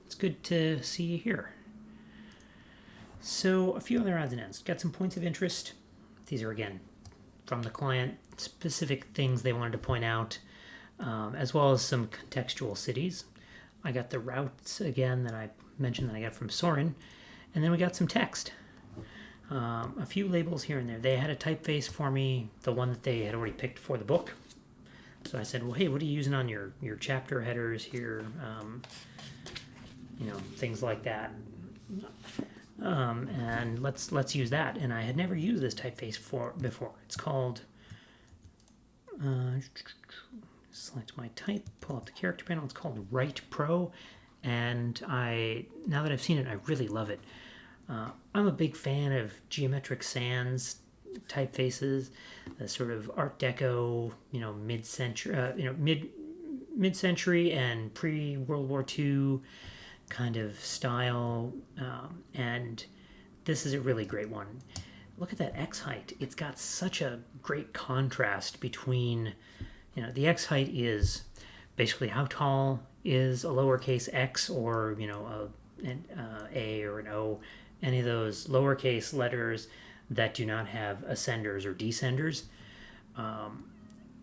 It's good to see you here. So a few other odds and ends. Got some points of interest. These are again from the client, specific things they wanted to point out, as well as some contextual cities. I got the routes again that I mentioned that I got from Soren, and then we got some text. A few labels here and there. They had a typeface for me, the one that they had already picked for the book. So I said, well, hey, what are you using on your chapter headers here? Things like that. And let's use that. And I had never used this typeface before. It's called, select my type, pull up the character panel. It's called Write Pro. And now that I've seen it, I really love it. I'm a big fan of Geometric Sans typefaces, the sort of Art Deco, mid-century, mid-century and pre-World War II kind of style, and this is a really great one. Look at that X height. It's got such a great contrast between, the X height is basically how tall is a lowercase x or, an A or an O, any of those lowercase letters that do not have ascenders or descenders,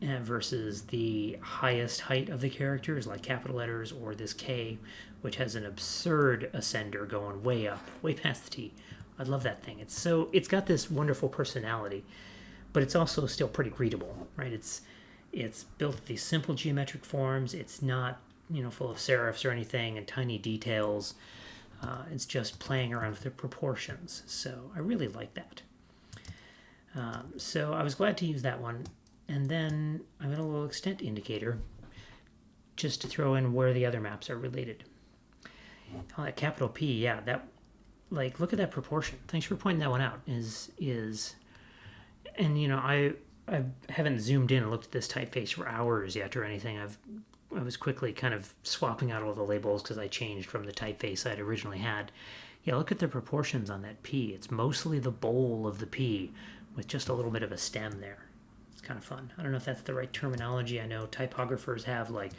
versus the highest height of the characters like capital letters or this K, which has an absurd ascender going way up, way past the T. I love that thing. It's got this wonderful personality, but it's also still pretty readable, right? It's built with these simple geometric forms. It's not, full of serifs or anything and tiny details. It's just playing around with the proportions. So I really like that. So I was glad to use that one. And then I got a little extent indicator just to throw in where the other maps are related. Oh, that capital P, yeah, that like, look at that proportion. Thanks for pointing that one out. And I haven't zoomed in and looked at this typeface for hours yet or anything. I was quickly kind of swapping out all the labels because I changed from the typeface I'd originally had. Yeah, look at the proportions on that P. It's mostly the bowl of the P with just a little bit of a stem there. It's kind of fun. I don't know if that's the right terminology. I know typographers have like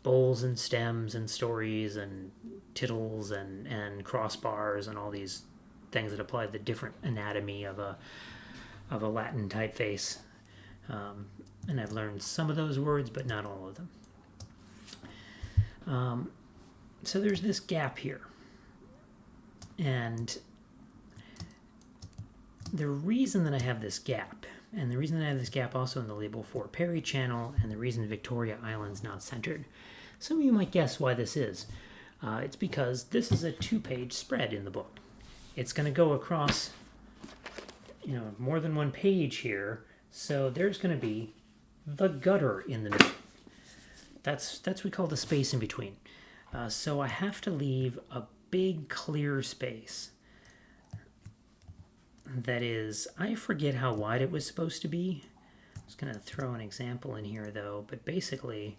bowls and stems and stories and tittles and crossbars and all these things that apply to the different anatomy of a Latin typeface. And I've learned some of those words, but not all of them. So there's this gap here. And the reason that I have this gap, and the reason that I have this gap also in the label for Perry Channel, and the reason Victoria Island's not centered, some of you might guess why this is. It's because this is a 2-page spread in the book. It's going to go across, more than one page here, so there's going to be the gutter in the middle. That's what we call the space in between. So I have to leave a big clear space. That is, I forget how wide it was supposed to be. I was going to throw an example in here though, but basically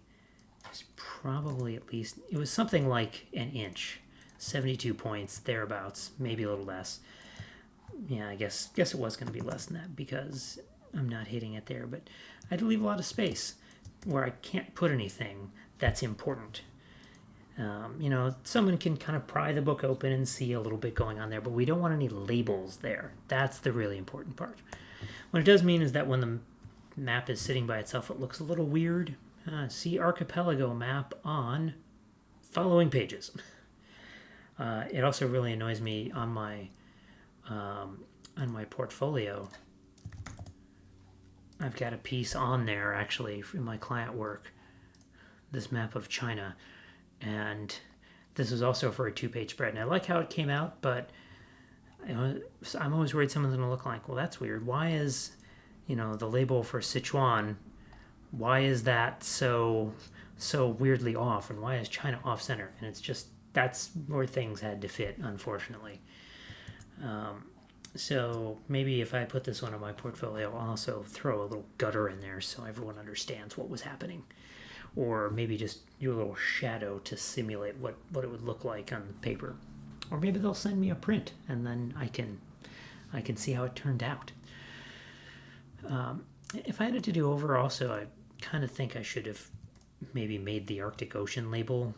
it's probably it was something like an inch, 72 points, thereabouts, maybe a little less. Yeah, I guess it was going to be less than that because I'm not hitting it there, but I had to leave a lot of space where I can't put anything that's important. Someone can kind of pry the book open and see a little bit going on there, but we don't want any labels there. That's the really important part. What it does mean is that when the map is sitting by itself, it looks a little weird. See archipelago map on following pages. It also really annoys me on my portfolio. I've got a piece on there actually in my client work, this map of China, and this is also for a 2-page spread. And I like how it came out, but I'm always worried someone's going to look like, well, that's weird. Why is, the label for Sichuan, why is that so weirdly off, and why is China off center? And it's just, that's where things had to fit, unfortunately. So maybe if I put this one on my portfolio, I'll also throw a little gutter in there so everyone understands what was happening. Or maybe just do a little shadow to simulate what it would look like on the paper. Or maybe they'll send me a print and then I can see how it turned out. If I had it to do over also, I kind of think I should have maybe made the Arctic Ocean label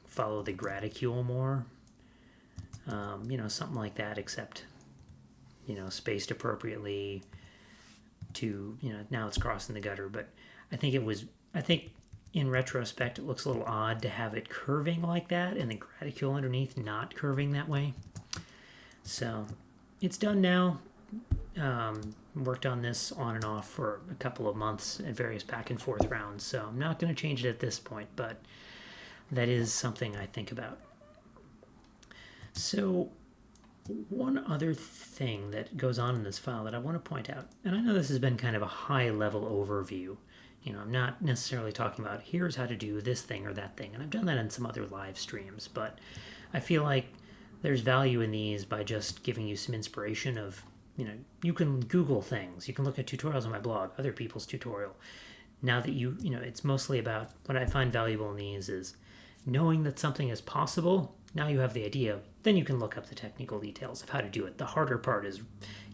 follow the graticule more. Something like that, except spaced appropriately to, now it's crossing the gutter, but I think in retrospect, it looks a little odd to have it curving like that and the graticule underneath not curving that way. So it's done now. Worked on this on and off for a couple of months at various back and forth rounds. So I'm not going to change it at this point, but that is something I think about. So one other thing that goes on in this file that I want to point out, and I know this has been kind of a high-level overview. I'm not necessarily talking about here's how to do this thing or that thing, and I've done that in some other live streams, but I feel like there's value in these by just giving you some inspiration of, you can Google things, you can look at tutorials on my blog, other people's tutorial. Now that it's mostly about what I find valuable in these is knowing that something is possible. Now you have the idea, then you can look up the technical details of how to do it. The harder part is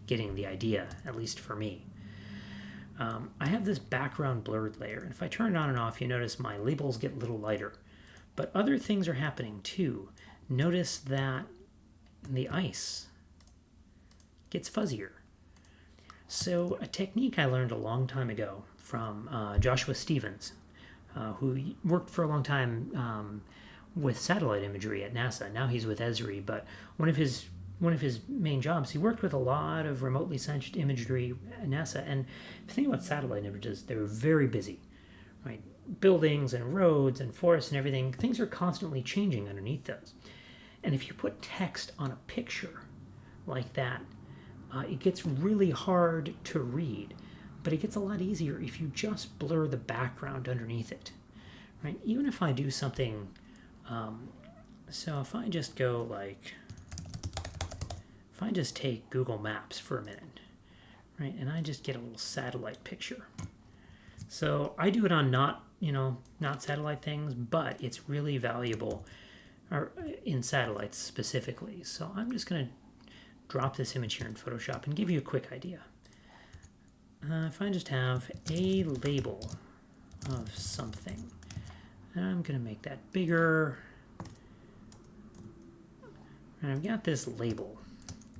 getting the idea, at least for me. I have this background blurred layer, and if I turn it on and off, you notice my labels get a little lighter. But other things are happening too. Notice that the ice gets fuzzier. So a technique I learned a long time ago from Joshua Stevens, who worked for a long time with satellite imagery at NASA. Now he's with Esri, but one of his main jobs, he worked with a lot of remotely sensed imagery at NASA. And the thing about satellite images, they were very busy, right? Buildings and roads and forests and everything, things are constantly changing underneath those. And if you put text on a picture like that, it gets really hard to read, but it gets a lot easier if you just blur the background underneath it, right? Even if I do something, so if I just go like if I just take Google Maps for a minute, right, and I just get a little satellite picture. So I do it on not satellite things, but it's really valuable in satellites specifically. So I'm just going to drop this image here in Photoshop and give you a quick idea. If I just have a label of something, and I'm going to make that bigger, and I've got this label,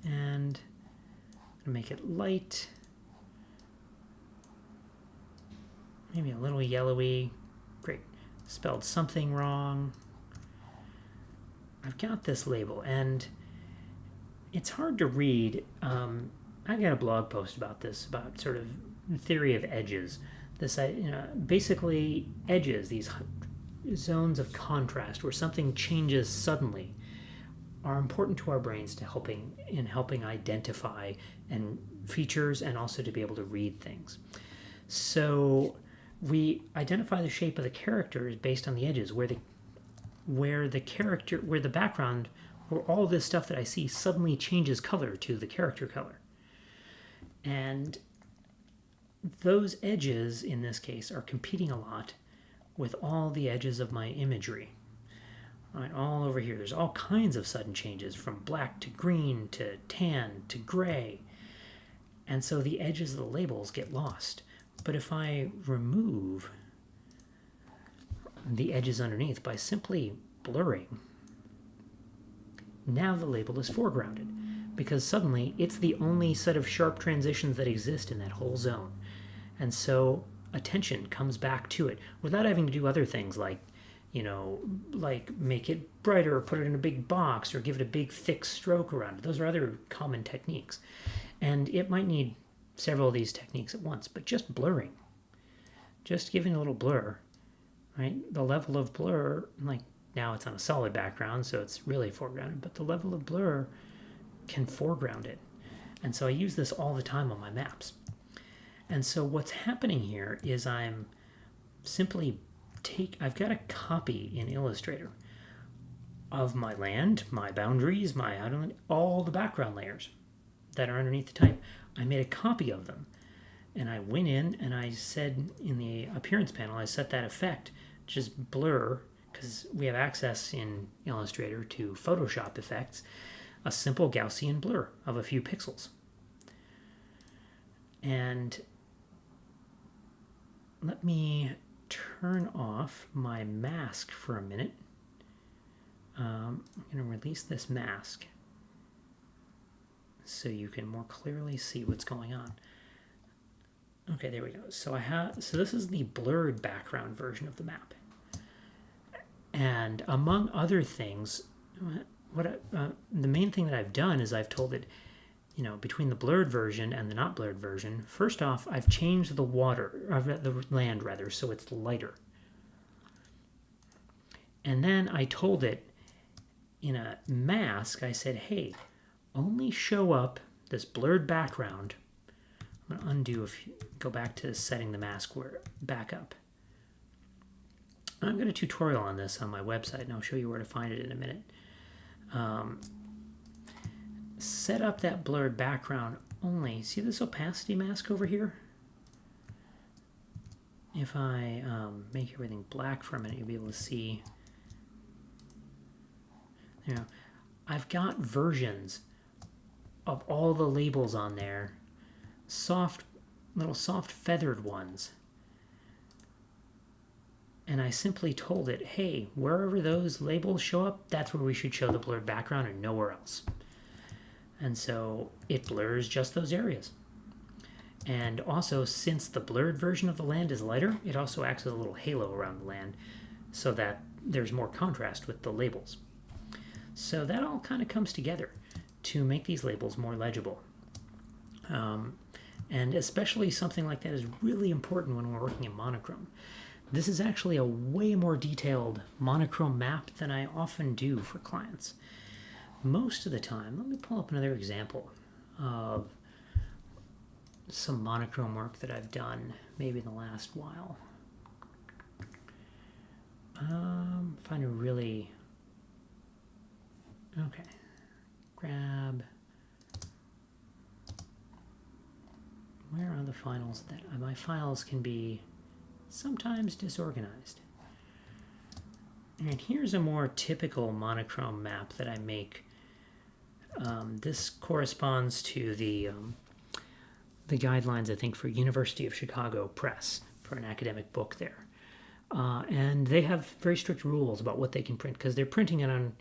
and I'm going to make it light, maybe a little yellowy. Great. Spelled something wrong. I've got this label, and it's hard to read. I got a blog post about this, about sort of theory of edges. This, basically edges, these zones of contrast where something changes suddenly, are important to our brains to helping identify and features, and also to be able to read things. So we identify the shape of the characters based on the edges, where the background, where all this stuff that I see suddenly changes color to the character color. And those edges, in this case, are competing a lot with all the edges of my imagery. Right, all over here, there's all kinds of sudden changes, from black to green to tan to gray. And so the edges of the labels get lost. But if I remove the edges underneath by simply blurring, now the label is foregrounded, because suddenly it's the only set of sharp transitions that exist in that whole zone. And so attention comes back to it without having to do other things like make it brighter, or put it in a big box, or give it a big thick stroke around it. Those are other common techniques. And it might need several of these techniques at once, but just blurring, just giving a little blur, right? The level of blur, like now it's on a solid background, so it's really foregrounded, but the level of blur can foreground it. And so I use this all the time on my maps. And so what's happening here is I'm simply I've got a copy in Illustrator of my land, my boundaries, all the background layers that are underneath the type. I made a copy of them, and I went in and I said in the appearance panel, I set that effect, just blur, because we have access in Illustrator to Photoshop effects, a simple Gaussian blur of a few pixels. And let me turn off my mask for a minute. I'm going to release this mask so you can more clearly see what's going on. Okay, there we go. So this is the blurred background version of the map. And among other things, the main thing that I've done is I've told it, between the blurred version and the not blurred version, first off, I've changed the land rather, so it's lighter. And then I told it in a mask, I said, hey, only show up this blurred background. I'm going to undo, go back to setting the mask back up. I've got a tutorial on this on my website, and I'll show you where to find it in a minute. Set up that blurred background only. See this opacity mask over here? If I make everything black for a minute, you'll be able to see. I've got versions of all the labels on there, little soft feathered ones. And I simply told it, hey, wherever those labels show up, that's where we should show the blurred background and nowhere else. And so it blurs just those areas. And also, since the blurred version of the land is lighter, it also acts as a little halo around the land so that there's more contrast with the labels. So that all kind of comes together to make these labels more legible. And especially something like that is really important when we're working in monochrome. This is actually a way more detailed monochrome map than I often do for clients. Most of the time, let me pull up another example of some monochrome work that I've done maybe in the last while. Find a really, okay, grab Where are the files that my files can be sometimes disorganized? And here's a more typical monochrome map that I make. This corresponds to the guidelines, I think, for University of Chicago Press for an academic book there. And they have very strict rules about what they can print because they're printing it on,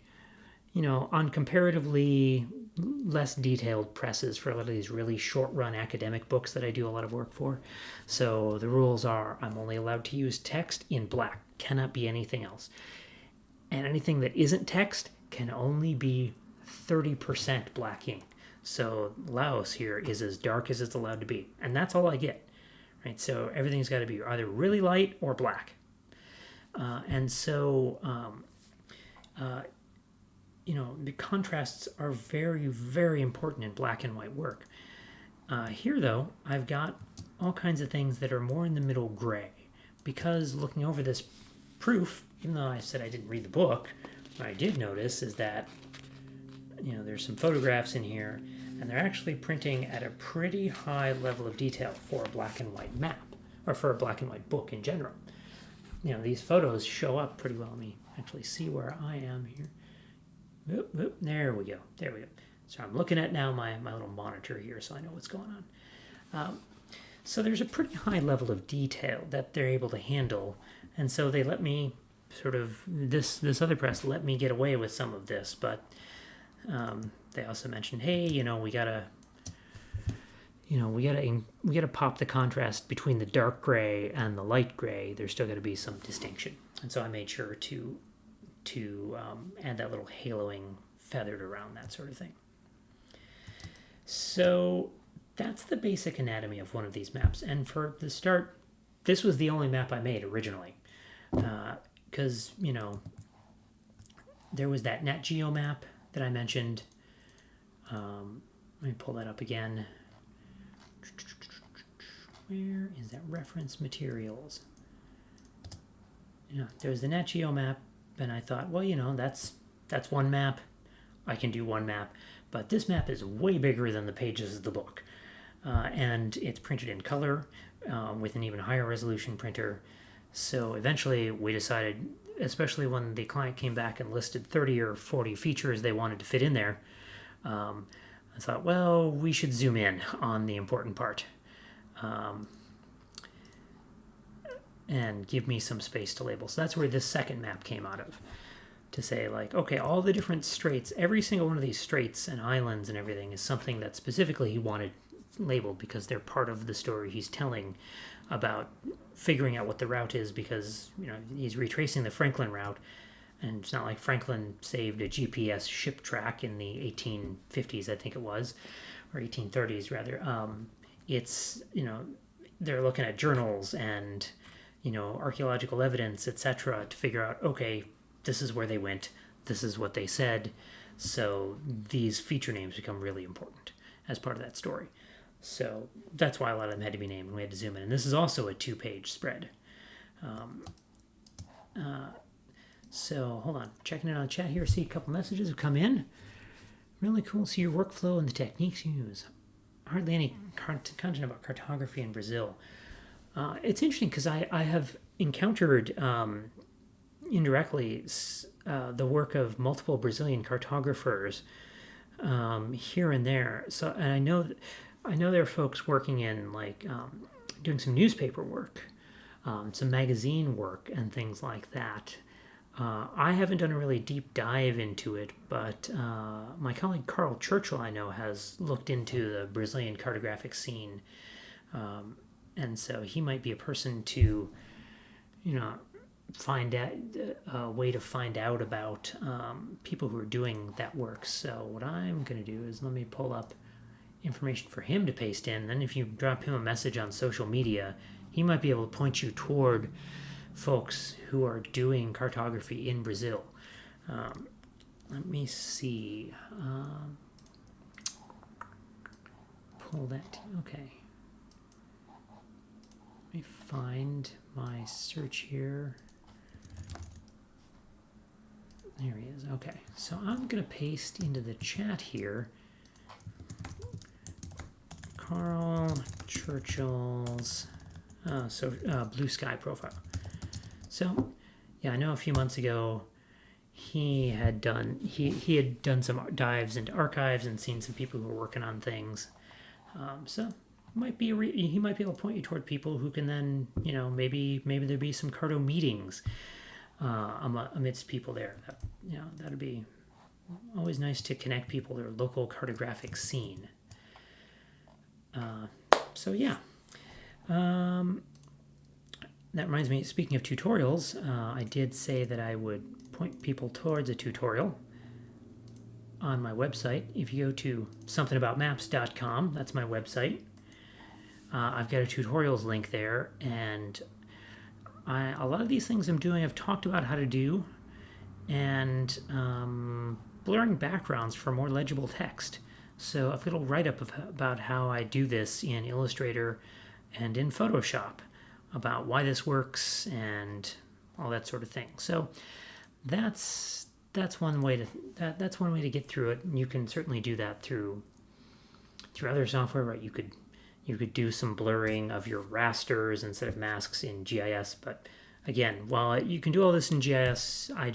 on comparatively less detailed presses for a lot of these really short-run academic books that I do a lot of work for. So the rules are I'm only allowed to use text in black, cannot be anything else. And anything that isn't text can only be 30% black ink. So Laos here is as dark as it's allowed to be. And that's all I get, right? So everything's got to be either really light or black. The contrasts are very, very important in black and white work. Here, though, I've got all kinds of things that are more in the middle gray. Because looking over this proof, even though I said I didn't read the book, what I did notice is that, there's some photographs in here, and they're actually printing at a pretty high level of detail for a black and white map, or for a black and white book in general. These photos show up pretty well. Let me actually see where I am here. There we go. So I'm looking at now my little monitor here so I know what's going on. So there's a pretty high level of detail that they're able to handle, and so they let me this other press let me get away with some of this, but they also mentioned, hey, we gotta pop the contrast between the dark gray and the light gray. There's still got to be some distinction, and so I made sure to add that little haloing feathered around, that sort of thing. So that's the basic anatomy of one of these maps. And for the start, this was the only map I made originally, because there was that Nat Geo map that I mentioned. Let me pull that up again. Where is that reference materials? There's the Nat Geo map, and I thought, well, that's one map. I can do one map, but this map is way bigger than the pages of the book, and it's printed in color with an even higher resolution printer. So eventually, we decided, especially when the client came back and listed 30 or 40 features they wanted to fit in there, I thought, well, we should zoom in on the important part. And give me some space to label. So that's where this second map came out of. To say, okay, all the different straits, every single one of these straits and islands and everything is something that specifically he wanted labeled because they're part of the story he's telling about figuring out what the route is, because he's retracing the Franklin route, and it's not like Franklin saved a GPS ship track in the 1850s, I think it was, or 1830s rather. It's they're looking at journals and archaeological evidence, etc., to figure out, okay, this is where they went, this is what they said. So these feature names become really important as part of that story. So that's why a lot of them had to be named, and we had to zoom in. And this is also a 2-page spread. So hold on, checking in on the chat here. See a couple messages have come in. Really cool. See your workflow and the techniques you use. Hardly any content about cartography in Brazil. It's interesting because I have encountered indirectly the work of multiple Brazilian cartographers here and there. So, and I know there are folks working in doing some newspaper work, some magazine work, and things like that. I haven't done a really deep dive into it, but my colleague Carl Churchill, I know, has looked into the Brazilian cartographic scene, and so he might be a person to, find out a way to find out about people who are doing that work. So what I'm going to do is let me pull up information for him to paste in. Then if you drop him a message on social media, he might be able to point you toward folks who are doing cartography in Brazil. Let me see. Pull that. Okay. Let me find my search here. There he is. Okay. So I'm going to paste into the chat here Carl Churchill's blue sky profile. So, yeah, I know a few months ago he had done some dives into archives and seen some people who were working on things. So he might be able to point you toward people who can then, maybe there'd be some Carto meetings amidst people there. That'd be always nice to connect people to their local cartographic scene. So yeah. That reminds me, speaking of tutorials, I did say that I would point people towards a tutorial on my website. If you go to somethingaboutmaps.com, that's my website. I've got a tutorials link there, and a lot of these things I'm doing, I've talked about how to do, and blurring backgrounds for more legible text. So I've got a little write-up about how I do this in Illustrator and in Photoshop, about why this works and all that sort of thing. So that's one way to get through it. And you can certainly do that through other software, right? You could do some blurring of your rasters instead of masks in GIS. But again, while you can do all this in GIS, I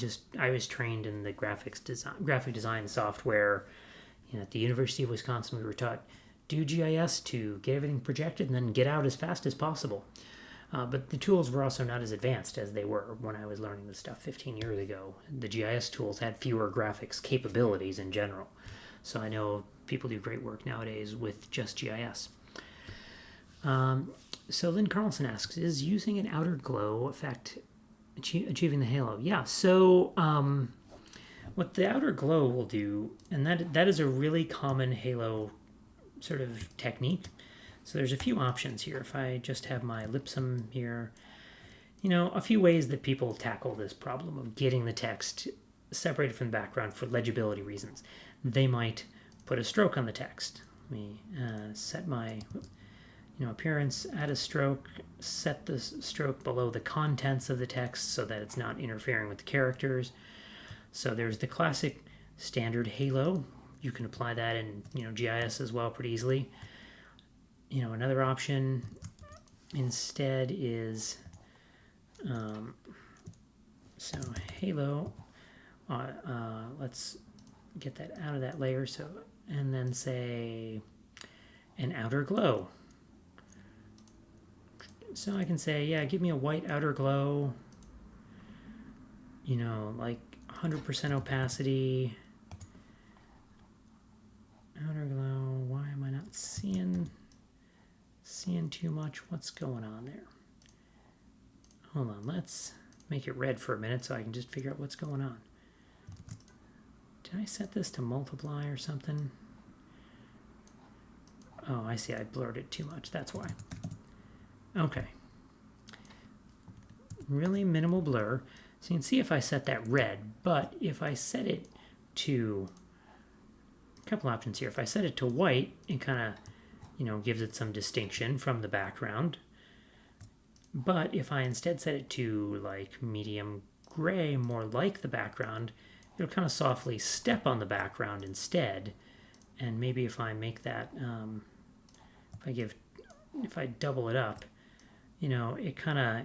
was trained in the graphic design software. At the University of Wisconsin, we were taught do GIS to get everything projected and then get out as fast as possible. But the tools were also not as advanced as they were when I was learning this stuff 15 years ago. The GIS tools had fewer graphics capabilities in general. So I know people do great work nowadays with just GIS. So Lynn Carlson asks, is using an outer glow effect achieving the halo? Yeah, so what the outer glow will do, and that is a really common halo sort of technique. So there's a few options here. If I just have my ellipsum here, a few ways that people tackle this problem of getting the text separated from the background for legibility reasons. They might put a stroke on the text. Let me set my appearance, add a stroke, set the stroke below the contents of the text so that it's not interfering with the characters. So there's the classic standard halo. You can apply that in GIS as well pretty easily. Another option instead is so halo. Let's get that out of that layer. So and then say an outer glow. So I can say, yeah, give me a white outer glow. Like 100% opacity. Outer glow. Why am I not seeing too much? What's going on there? Hold on, let's make it red for a minute so I can just figure out what's going on. Did I set this to multiply or something? Oh, I see, I blurred it too much, that's why. Okay. Really minimal blur. So you can see if I set that red, but if I set it to, a couple options here. If I set it to white, it kind of gives it some distinction from the background. But if I instead set it to like medium gray, more like the background, it'll kind of softly step on the background instead. And maybe if I make that, if I double it up, it kind of,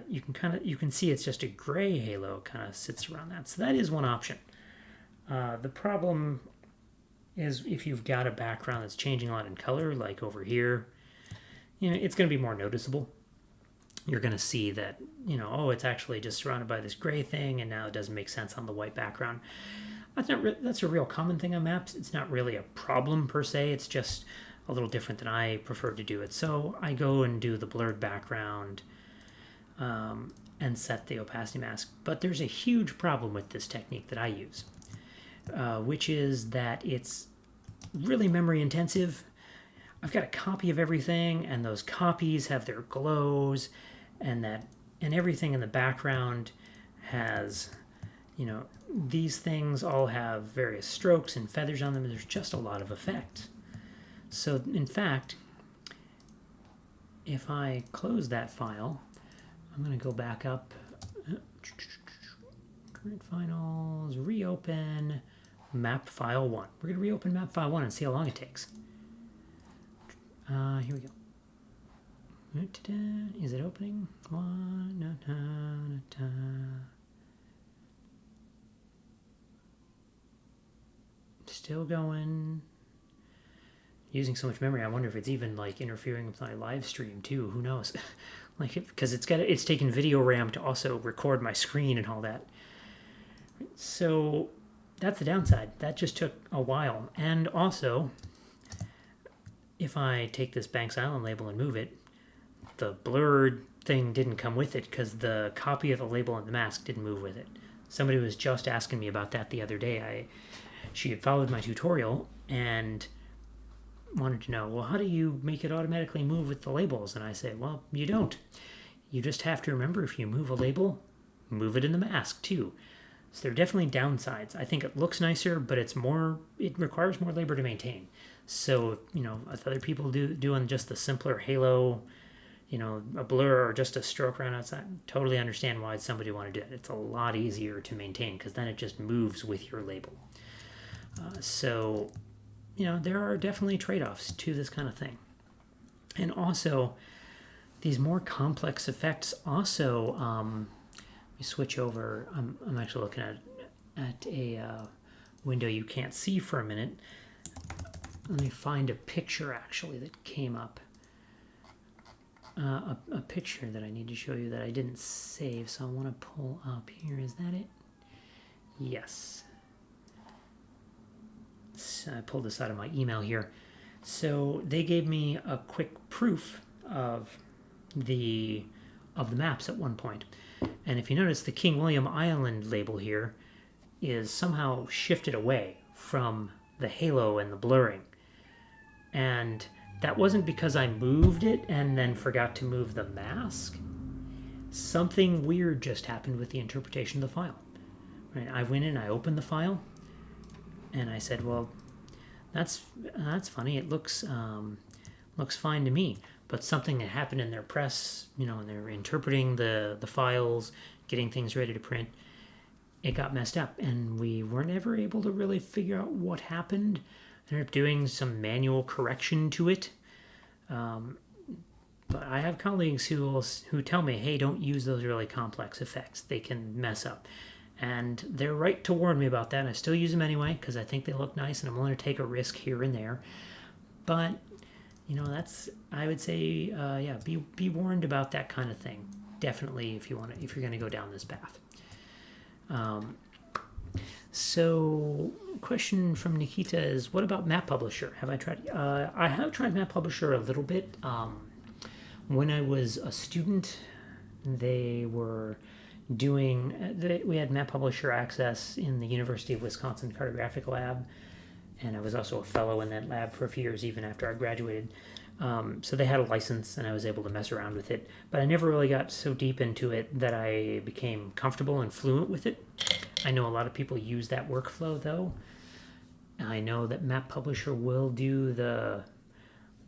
you can see it's just a gray halo kind of sits around that. So that is one option. The problem is if you've got a background that's changing a lot in color, like over here, it's going to be more noticeable. You're going to see that, it's actually just surrounded by this gray thing, and now it doesn't make sense on the white background. That's a real common thing on maps. It's not really a problem per se. It's just a little different than I prefer to do it. So I go and do the blurred background and set the opacity mask. But there's a huge problem with this technique that I use. Which is that it's really memory intensive. I've got a copy of everything, and those copies have their glows, and everything in the background has, these things all have various strokes and feathers on them, and there's just a lot of effect. So in fact, if I close that file, I'm going to go back up, current finals, reopen map file 1. We're going to reopen map file 1 and see how long it takes. Here we go. Is it opening? Still going. Using so much memory, I wonder if it's even like interfering with my live stream too. Who knows? Like, because it's taken video RAM to also record my screen and all that. So that's the downside. That just took a while. And also, if I take this Banks Island label and move it, the blurred thing didn't come with it because the copy of the label and the mask didn't move with it. Somebody was just asking me about that the other day. She had followed my tutorial and wanted to know, well, how do you make it automatically move with the labels? And I say, well, you don't. You just have to remember, if you move a label, move it in the mask too. So there are definitely downsides. I think it looks nicer, but it requires more labor to maintain. So, if other people doing just the simpler halo, a blur or just a stroke around outside, totally understand why somebody would want to do it. It's a lot easier to maintain because then it just moves with your label. So there are definitely trade-offs to this kind of thing. And also, these more complex effects also, let me switch over. I'm actually looking at a window you can't see for a minute. Let me find a picture actually that came up. A picture that I need to show you that I didn't save, so I want to pull up here. Is that it? Yes. So I pulled this out of my email here. So they gave me a quick proof of the maps at one point. And if you notice, the King William Island label here is somehow shifted away from the halo and the blurring. And that wasn't because I moved it and then forgot to move the mask. Something weird just happened with the interpretation of the file. Right? I went in, I opened the file, and I said, well, that's funny. It looks fine to me. But something that happened in their press, and they're interpreting the files, getting things ready to print, it got messed up. And we weren't ever able to really figure out what happened. I ended up doing some manual correction to it. But I have colleagues who tell me, hey, don't use those really complex effects. They can mess up. And they're right to warn me about that. I still use them anyway because I think they look nice and I'm willing to take a risk here and there. But, I would say, be warned about that kind of thing. Definitely if you're going to go down this path. So, question from Nikita is, what about Map Publisher? Have I tried? I have tried Map Publisher a little bit. When I was a student, they were we had Map Publisher access in the University of Wisconsin Cartographic Lab, and I was also a fellow in that lab for a few years even after I graduated. So they had a license and I was able to mess around with it, but I never really got so deep into it that I became comfortable and fluent with it. I know a lot of people use that workflow though. I know that Map Publisher will do the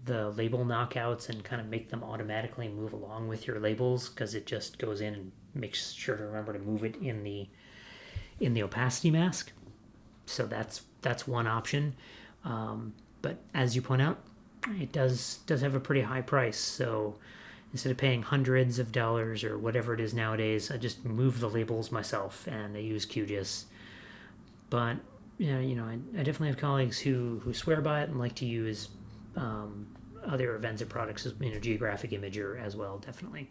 label knockouts and kind of make them automatically move along with your labels because it just goes in and makes sure to remember to move it in the opacity mask. So that's one option. But as you point out, it does have a pretty high price. So instead of paying hundreds of dollars or whatever it is nowadays, I just move the labels myself and I use QGIS. But I definitely have colleagues who swear by it and like to use other Avenza products as Geographic Imager as well, definitely.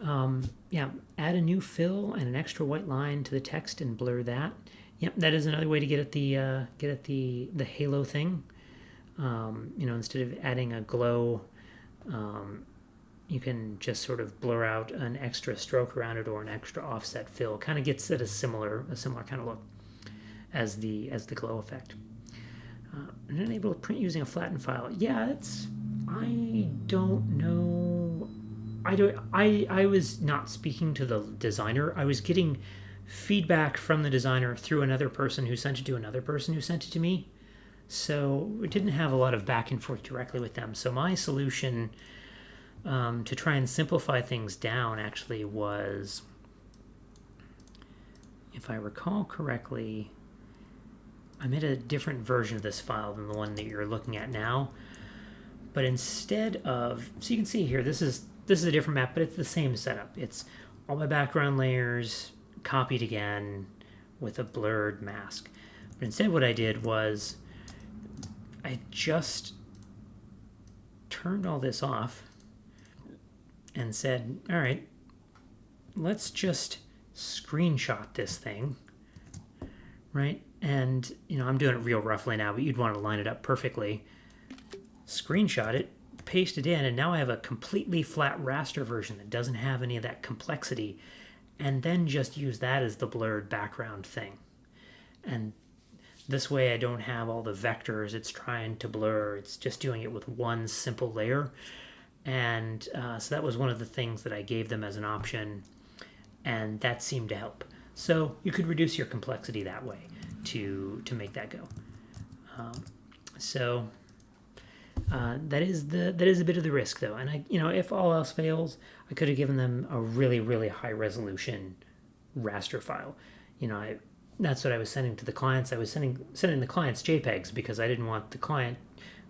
Add a new fill and an extra white line to the text and blur that. Yep, that is another way to get at the halo thing. Instead of adding a glow, you can just sort of blur out an extra stroke around it or an extra offset fill. Kind of gets at a similar kind of look as the glow effect. I'm not able to print using a flattened file. Yeah, I don't know. I was not speaking to the designer. I was getting feedback from the designer through another person who sent it to another person who sent it to me. So we didn't have a lot of back and forth directly with them. So my solution to try and simplify things down actually was, if I recall correctly, I made a different version of this file than the one that you're looking at now. But instead of, so you can see here, this is a different map, but it's the same setup. It's all my background layers copied again with a blurred mask. But instead what I did was I just turned all this off and said, all right, let's just screenshot this thing, right? And, I'm doing it real roughly now, but you'd want to line it up perfectly. Screenshot it, paste it in, and now I have a completely flat raster version that doesn't have any of that complexity, and then just use that as the blurred background thing. And this way I don't have all the vectors it's trying to blur. It's just doing it with one simple layer. And so that was one of the things that I gave them as an option, and that seemed to help. So you could reduce your complexity that way to make that go. That is a bit of the risk, though. And if all else fails, I could have given them a really, really high resolution raster file. That's what I was sending to the clients. I was sending the clients JPEGs because I didn't want the client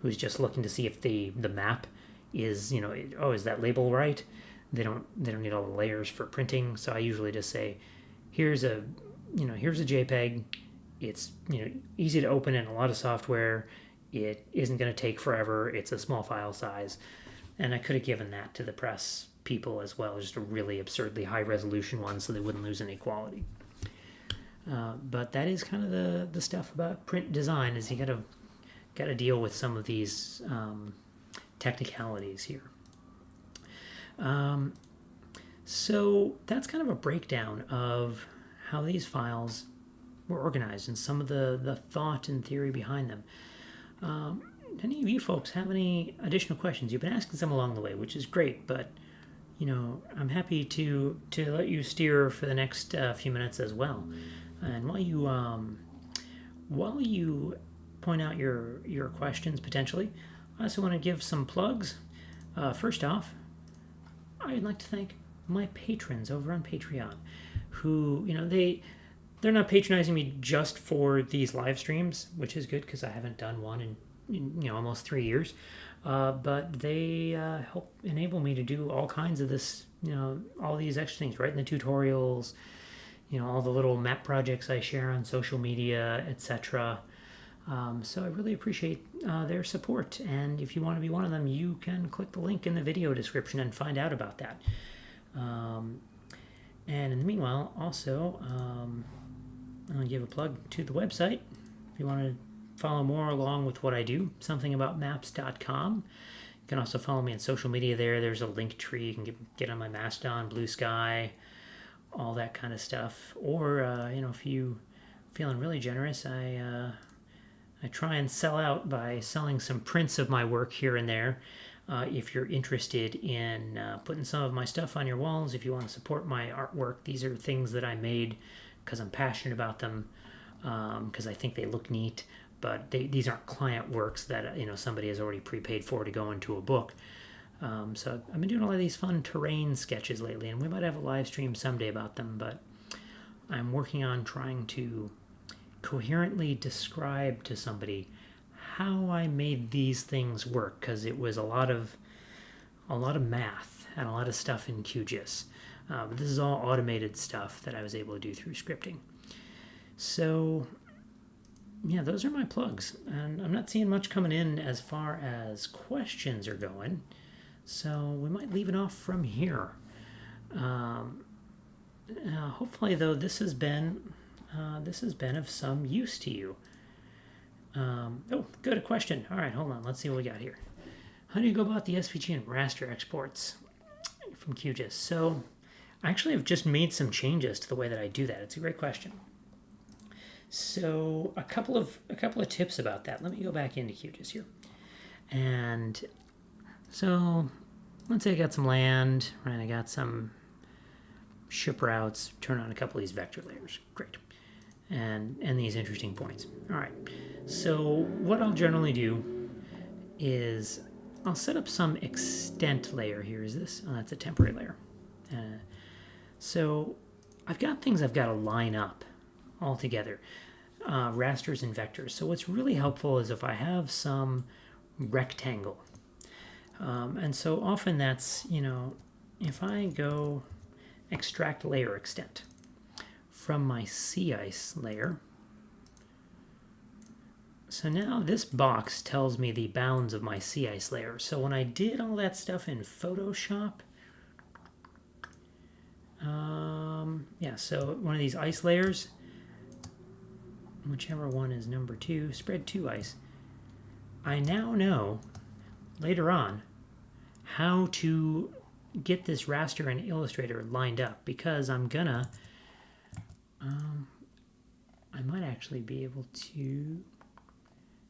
who's just looking to see if the map is, is that label right? They don't need all the layers for printing. So I usually just say, here's a JPEG. It's, easy to open in a lot of software. It isn't going to take forever. It's a small file size. And I could have given that to the press people as well, just a really absurdly high resolution one so they wouldn't lose any quality. But that is kind of the stuff about print design, is you got to deal with some of these technicalities here. So that's kind of a breakdown of how these files were organized and some of the thought and theory behind them. Any of you folks have any additional questions? You've been asking some along the way, which is great, but I'm happy to let you steer for the next few minutes as well. And while you point out your questions potentially, I also want to give some plugs. First off, I'd like to thank my patrons over on Patreon, who they're not patronizing me just for these live streams, which is good because I haven't done one in almost 3 years. But they help enable me to do all kinds of this, all these extra things, writing the tutorials, all the little map projects I share on social media, etc. So I really appreciate their support. And if you want to be one of them, you can click the link in the video description and find out about that. And in the meanwhile, also, I'll give a plug to the website. If you want to follow more along with what I do, somethingaboutmaps.com. You can also follow me on social media there. There's a link tree. You can get on my Mastodon, Blue Sky, all that kind of stuff. Or, if you feeling really generous, I try and sell out by selling some prints of my work here and there. If you're interested in putting some of my stuff on your walls, if you want to support my artwork, these are things that I made because I'm passionate about them, because I think they look neat, but these aren't client works that somebody has already prepaid for to go into a book. So I've been doing a lot of these fun terrain sketches lately, and we might have a live stream someday about them, but I'm working on trying to coherently describe to somebody how I made these things work, because it was a lot of math and a lot of stuff in QGIS. But this is all automated stuff that I was able to do through scripting. So yeah, those are my plugs, and I'm not seeing much coming in as far as questions are going, so we might leave it off from here. Hopefully, though, this has been of some use to you. Oh, good, a question. All right, hold on. Let's see what we got here. How do you go about the SVG and raster exports from QGIS? So I actually have just made some changes to the way that I do that. It's a great question. So a couple of tips about that. Let me go back into QGIS here. And so let's say I got some land, right? I got some ship routes, turn on a couple of these vector layers. Great. And these interesting points. All right. So what I'll generally do is I'll set up some extent layer here. Is this? Oh, that's a temporary layer. So I've got things I've got to line up all together, rasters and vectors. So what's really helpful is if I have some rectangle. And so often that's, if I go extract layer extent from my sea ice layer, so now this box tells me the bounds of my sea ice layer. So when I did all that stuff in Photoshop, yeah, so one of these ice layers, whichever one is number 2, spread 2 ice, I now know later on how to get this raster and Illustrator lined up, because I'm gonna, I might actually be able to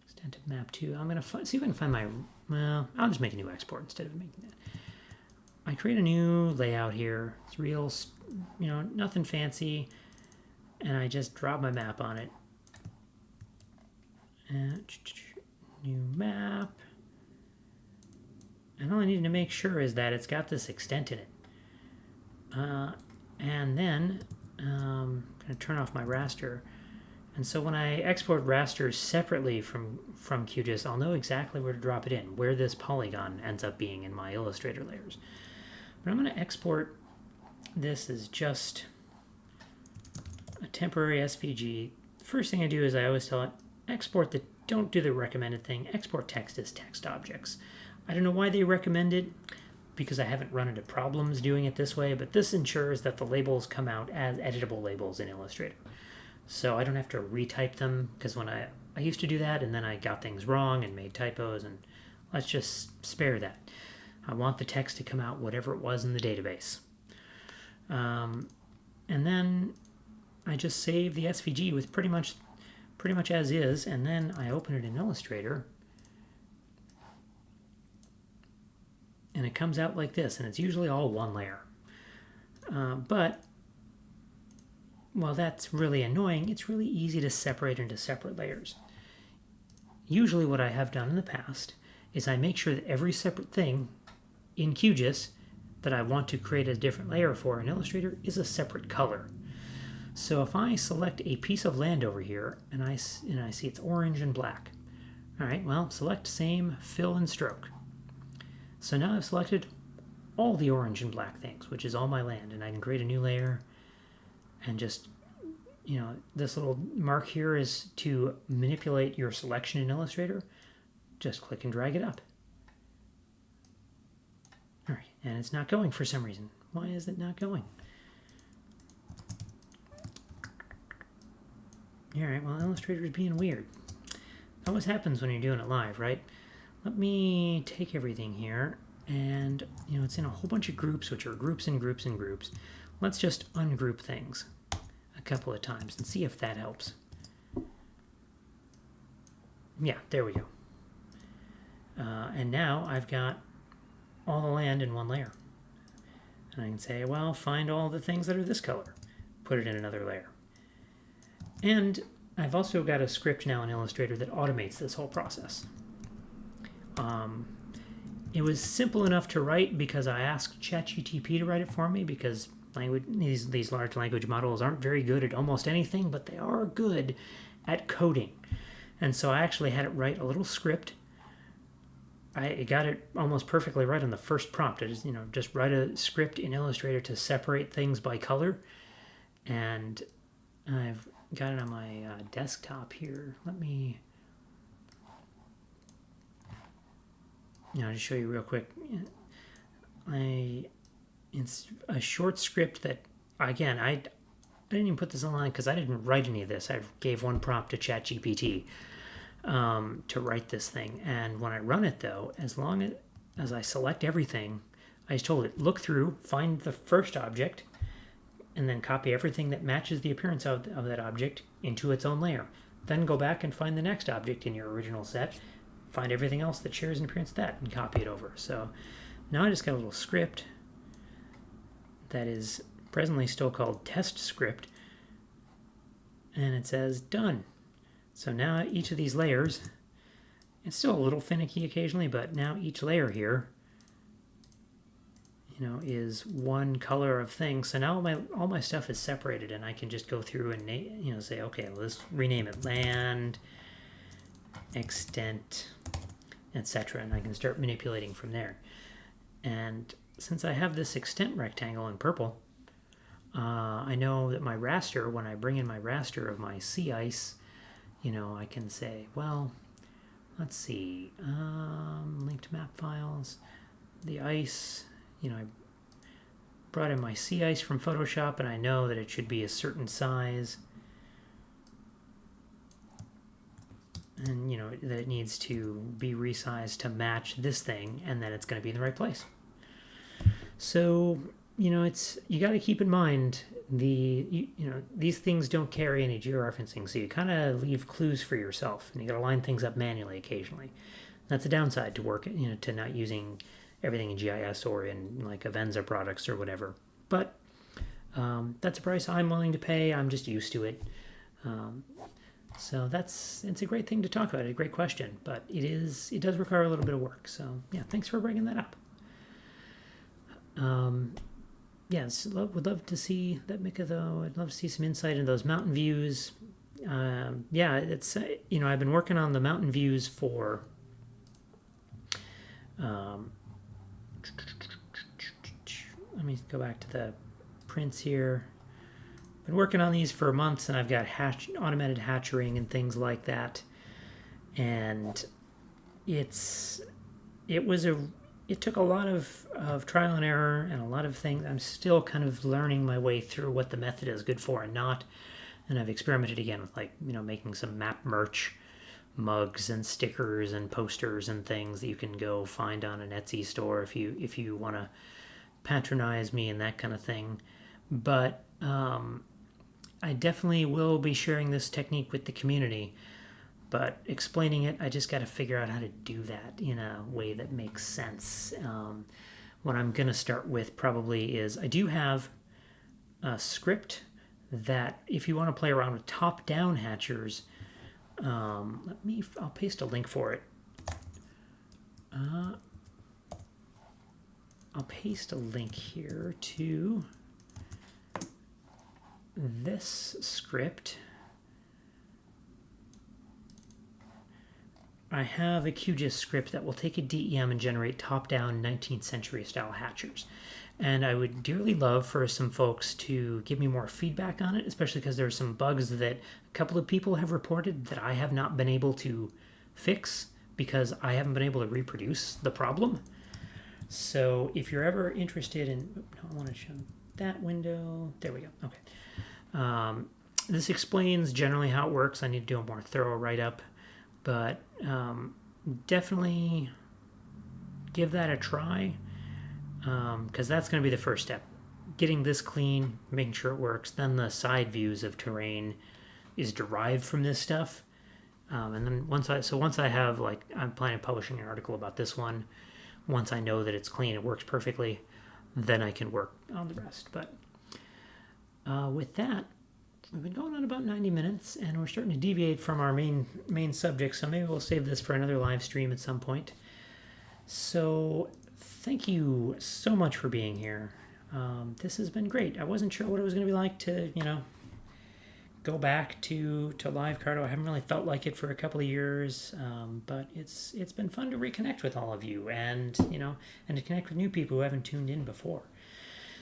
extend to map 2. I'm gonna see if I can find my, well, I'll just make a new export instead of making that. I create a new layout here. It's real, nothing fancy, and I just drop my map on it. And new map. And all I need to make sure is that it's got this extent in it. And then I'm going to turn off my raster. And so when I export rasters separately from QGIS, I'll know exactly where to drop it in, where this polygon ends up being in my Illustrator layers. But I'm going to export this as just a temporary SVG. The first thing I do is I always tell it, don't do the recommended thing, export text as text objects. I don't know why they recommend it, because I haven't run into problems doing it this way, but this ensures that the labels come out as editable labels in Illustrator. So I don't have to retype them, because when I used to do that and then I got things wrong and made typos, and let's just spare that. I want the text to come out whatever it was in the database. And then I just save the SVG with pretty much as is, and then I open it in Illustrator, and it comes out like this, and it's usually all one layer. But while that's really annoying, it's really easy to separate into separate layers. Usually what I have done in the past is I make sure that every separate thing in QGIS that I want to create a different layer for in Illustrator is a separate color. So if I select a piece of land over here, and I see it's orange and black, all right, well, select same, fill, and stroke. So now I've selected all the orange and black things, which is all my land, and I can create a new layer, and just, this little mark here is to manipulate your selection in Illustrator. Just click and drag it up. All right, and it's not going for some reason. Why is it not going? All right, well, Illustrator is being weird. That always happens when you're doing it live, right? Let me take everything here, and, it's in a whole bunch of groups, which are groups and groups and groups. Let's just ungroup things a couple of times and see if that helps. Yeah, there we go. And now I've got all the land in one layer. And I can say, well, find all the things that are this color. Put it in another layer. And I've also got a script now in Illustrator that automates this whole process. It was simple enough to write because I asked ChatGPT to write it for me, because these large language models aren't very good at almost anything, but they are good at coding. And so I actually had it write a little script. I got it almost perfectly right on the first prompt. I just write a script in Illustrator to separate things by color. And I've got it on my desktop here. Let me just show you real quick. It's a short script that, again, I didn't even put this online because I didn't write any of this. I gave one prompt to ChatGPT to write this thing. And when I run it, though, as long as I select everything, I just told it, look through, find the first object, and then copy everything that matches the appearance of that object into its own layer. Then go back and find the next object in your original set, find everything else that shares an appearance of that, and copy it over. So now I just got a little script that is presently still called test script, and it says done. So now each of these layers, it's still a little finicky occasionally, but now each layer here, is one color of thing. So now all my stuff is separated, and I can just go through and say, okay, let's rename it land, extent, etc. And I can start manipulating from there. And since I have this extent rectangle in purple, I know that my raster, when I bring in my raster of my sea ice, I can say, well, let's see, linked map files, the ice, I brought in my sea ice from Photoshop, and I know that it should be a certain size, and that it needs to be resized to match this thing, and then it's going to be in the right place. So you got to keep in mind these things don't carry any georeferencing, so you kind of leave clues for yourself, and you got to line things up manually occasionally. That's a downside to work, to not using everything in GIS or in like Avenza products or whatever. But that's a price I'm willing to pay. I'm just used to it. So it's a great thing to talk about. A great question, but it does require a little bit of work. So yeah, thanks for bringing that up. Yes, would love to see that, Mika, though. I'd love to see some insight into those mountain views. It's I've been working on the mountain views for let me go back to the prints here. Been working on these for months, and I've got automated hatchering and things like that. And it took a lot of trial and error and a lot of things. I'm still kind of learning my way through what the method is good for and not. And I've experimented again with making some map merch, mugs and stickers and posters and things that you can go find on an Etsy store if you want to patronize me and that kind of thing. But I definitely will be sharing this technique with the community. But explaining it, I just got to figure out how to do that in a way that makes sense. What I'm going to start with probably is I do have a script that if you want to play around with top-down hatchers, I'll paste a link for it. I'll paste a link here to this script. I have a QGIS script that will take a DEM and generate top-down 19th century style hatchers. And I would dearly love for some folks to give me more feedback on it, especially because there are some bugs that a couple of people have reported that I have not been able to fix because I haven't been able to reproduce the problem. So if you're ever interested in, I want to show that window. There we go. Okay. This explains generally how it works. I need to do a more thorough write-up. But definitely give that a try, because that's going to be the first step. Getting this clean, making sure it works. Then the side views of terrain is derived from this stuff. And then once I have, I'm planning on publishing an article about this one. Once I know that it's clean, it works perfectly, then I can work on the rest. But with that, we've been going on about 90 minutes, and we're starting to deviate from our main subject, so maybe we'll save this for another live stream at some point. So thank you so much for being here. This has been great. I wasn't sure what it was going to be like to, go back to live Carto. I haven't really felt like it for a couple of years, but it's been fun to reconnect with all of you and to connect with new people who haven't tuned in before.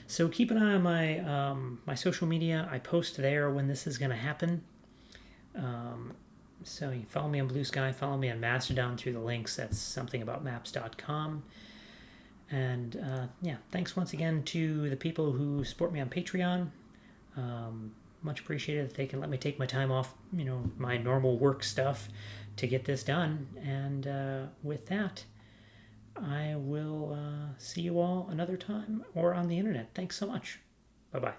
So keep an eye on my social media. I post there when this is going to happen. So you follow me on Blue Sky, follow me on Mastodon through the links. That's somethingaboutmaps.com. And thanks once again to the people who support me on Patreon. Much appreciated that they can let me take my time off, my normal work stuff to get this done. And with that, I will see you all another time or on the internet. Thanks so much. Bye-bye.